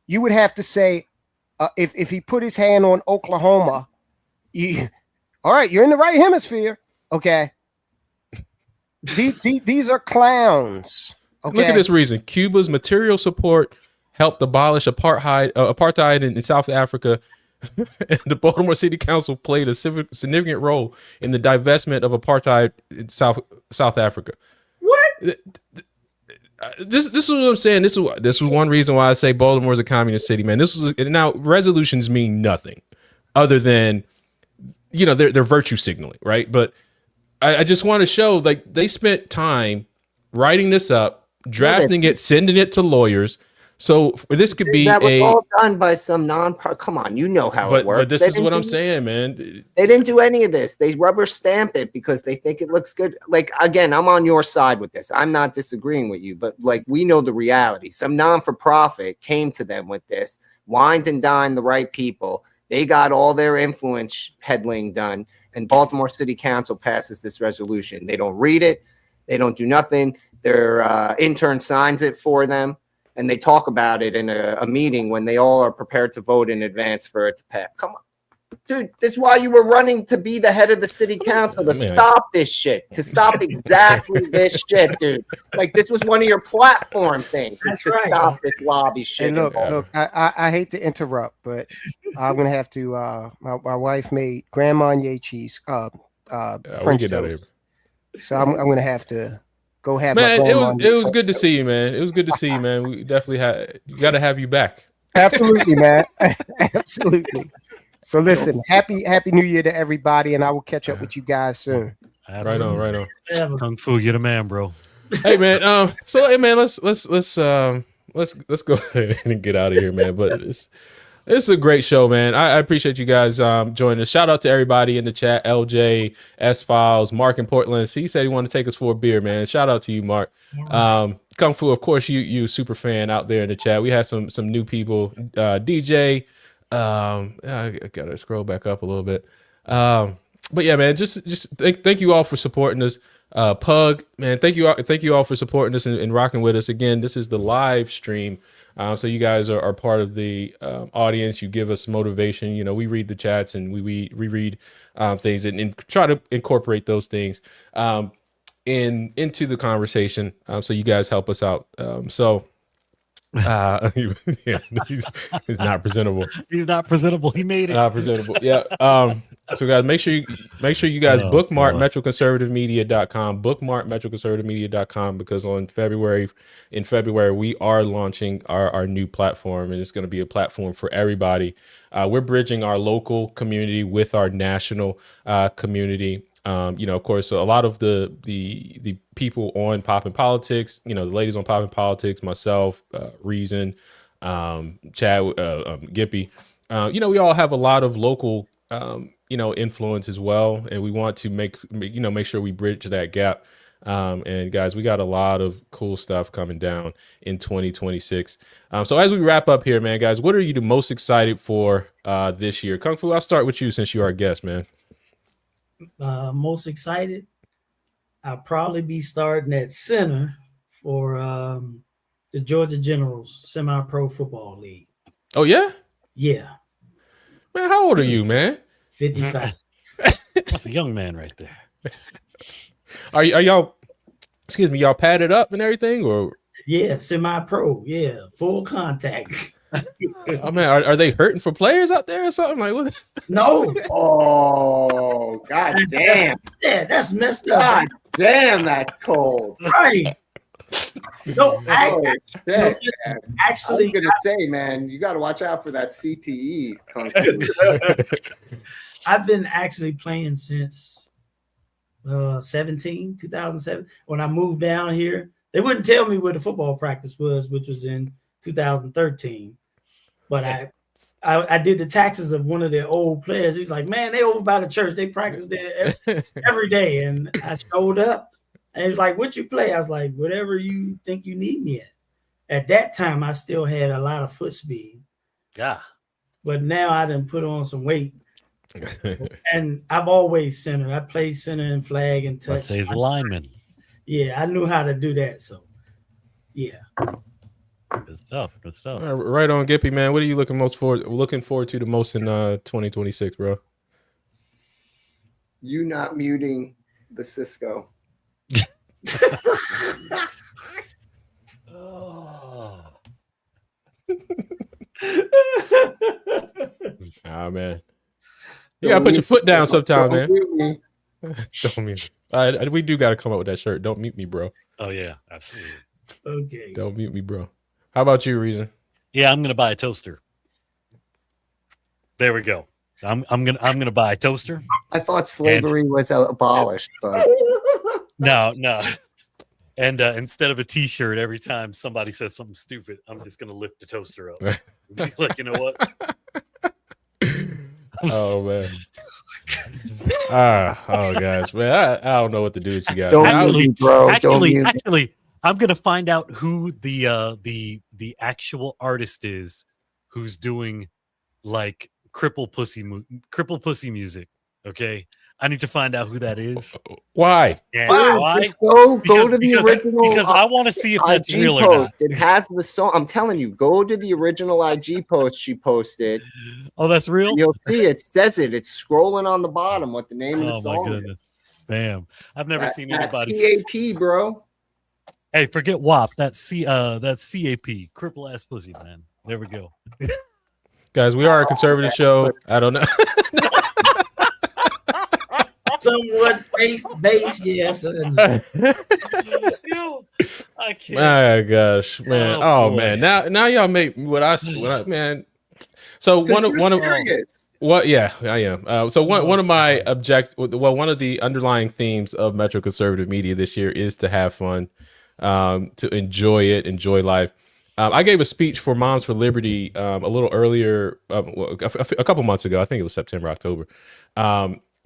You would have to say, if he put his hand on Oklahoma, all right, you're in the right hemisphere. Okay, these are clowns. Okay? Look at this reason. Cuba's material support helped abolish apartheid in South Africa. The Baltimore City Council played a significant role in the divestment of apartheid in South Africa. What? This is what I'm saying. This was one reason why I say Baltimore is a communist city, man. Now resolutions mean nothing other than, they're virtue signaling, right? But I just want to show, like, they spent time writing this up, drafting it, sending it to lawyers. So this could be that was all done by some come on, you know how it works. But this is what I'm saying, man. They didn't do any of this. They rubber stamp it because they think it looks good. Like, again, I'm on your side with this. I'm not disagreeing with you, but like, we know the reality. Some non-for-profit came to them with this, wined and dined the right people. They got all their influence peddling done, and Baltimore City Council passes this resolution. They don't read it. They don't do nothing. Their intern signs it for them. And they talk about it in a meeting when they all are prepared to vote in advance for it to pass. Come on, dude, this is why you were running to be the head of the city council, to stop this shit, to stop exactly this shit, dude. Like, this was one of your platform things. That's to right. Stop this lobby shit. Hey, look, I hate to interrupt, but I'm gonna have to. My wife made Grand Marnier cheese, French toast, so I'm gonna have to go have. Man, my it was good to see you, man. It was good to see you, man. We definitely got to have you back. Absolutely, man. Absolutely. So listen, happy New Year to everybody, and I will catch up with you guys soon. Right on. Kung Fu, you're the man, bro. Hey, man. Let's go ahead and get out of here, man. But it's a great show, man. I appreciate you guys joining us. Shout out to everybody in the chat. LJ, S-Files, Mark in Portland. He said he wanted to take us for a beer, man. Shout out to you, Mark. Kung Fu, of course, you super fan out there in the chat. We had some new people. DJ. I gotta scroll back up a little bit. But yeah, man, just thank you all for supporting us. Pug, man, thank you all for supporting us and rocking with us. Again, this is the live stream. So you guys are part of the audience. You give us motivation. We read the chats and we read things and try to incorporate those things into the conversation. So you guys help us out. Yeah, he's not presentable. He's not presentable. He made it. Not presentable. Yeah. So guys, make sure you guys bookmark metroconservativemedia.com. Bookmark metroconservativemedia.com, because in February we are launching our new platform, and it's going to be a platform for everybody. We're bridging our local community with our national community. Of course, a lot of the people on Poppin' Politics, the ladies on Poppin' Politics, myself, Reason, Chad, Gippy, we all have a lot of local, influence as well. And we want to make sure we bridge that gap. And guys, we got a lot of cool stuff coming down in 2026. So as we wrap up here, man, guys, what are you the most excited for this year? Kung Fu, I'll start with you since you're our guest, man. Most excited, I'll probably be starting at center for the Georgia Generals Semi-Pro Football League. Oh yeah? Yeah. Man, how old are you, man? 55. That's a young man right there. Are y'all, excuse me, y'all padded up and everything, or? Yeah, semi-pro. Yeah, full contact. Oh man, are they hurting for players out there or something? Like what? No. Oh, god damn. That's messed up. God damn, that's cold. Right. No, actually, I was gonna say, man, you got to watch out for that CTE. I've been actually playing since 2007, when I moved down here. They wouldn't tell me where the football practice was, which was in 2013. But I did the taxes of one of their old players. He's like, man, they over by the church. They practice there every day. And I showed up. And he's like, what you play? I was like, whatever you think you need me at. At that time, I still had a lot of foot speed. Yeah. But now I done put on some weight. And I've always centered. I played center and flag and touch. Let's say he's a lineman. Yeah, I knew how to do that. So, yeah. Good stuff. Good stuff. Right on, Gippy, man. What are you looking forward to the most in 2026, bro? You not muting the Cisco. Ah, man. You gotta put your foot down sometime, man. Me. Don't mute me. We do gotta come up with that shirt. Don't mute me, bro. Oh yeah, absolutely. Okay. Don't mute me, bro. How about you, Reason? Yeah, I'm gonna buy a toaster. There we go. I'm gonna buy a toaster. I thought slavery was abolished, but no. And instead of a T-shirt, every time somebody says something stupid, I'm just gonna lift the toaster up. Be like, you know what? Oh man. Oh gosh, man. I don't know what to do with you guys. Actually, I'm gonna find out who the actual artist is who's doing like cripple pussy music. Okay, I need to find out who that is. Why? And wow, why? Go to the original. Because I want to see if that's IG real post. or not. It has the song. I'm telling you, go to the original IG post she posted. Oh, that's real. You'll see it says it. It's scrolling on the bottom what the name of the Oh song my goodness! Damn, I've never seen anybody. CAP, bro. Hey, forget WAP. That's CAP. Cripple ass pussy, man. There we go. Guys, we are a conservative show. I don't know. Somewhat faith-based, yes. I can't. My gosh, man. Oh boy. man. Now y'all make what I man. So one of what? Yeah, I am. So one of my one of the underlying themes of Metro Conservative Media this year is to have fun, to enjoy life. I gave a speech for Moms for Liberty a little earlier, a couple months ago. I think it was September, October.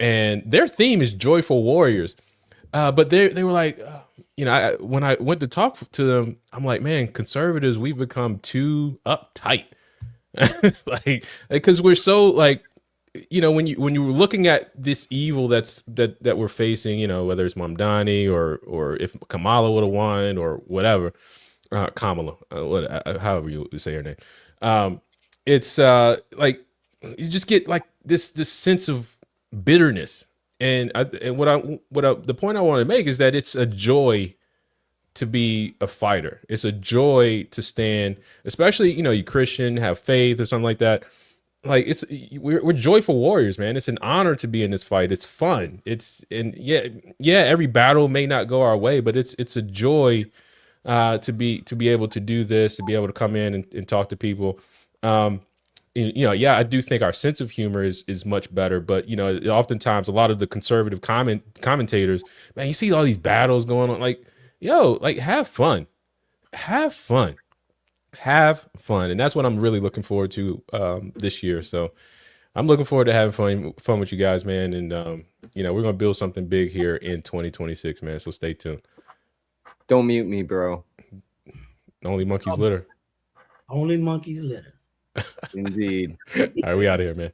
And their theme is joyful warriors. But they were like, when I went to talk to them, I'm like, man, conservatives, we've become too uptight. like, because we're so like, when you're looking at this evil that we're facing, whether it's Mamdani or if Kamala would have won or whatever, Kamala, however you say her name. It's like, you just get like this sense of bitterness. And the point I want to make is that it's a joy to be a fighter. It's a joy to stand, especially, you Christian, have faith or something like that. Like we're joyful warriors, man. It's an honor to be in this fight. It's fun. Every battle may not go our way, but it's a joy to be able to do this, to be able to come in and talk to people. I do think our sense of humor is much better, but oftentimes a lot of the conservative commentators, man, you see all these battles going on, like, have fun, and that's what I'm really looking forward to this year. So I'm looking forward to having fun with you guys, man, and we're gonna build something big here in 2026, man. So stay tuned. Don't mute me, bro. Only monkeys litter. Only monkeys litter. Indeed. All right, we out of here, man.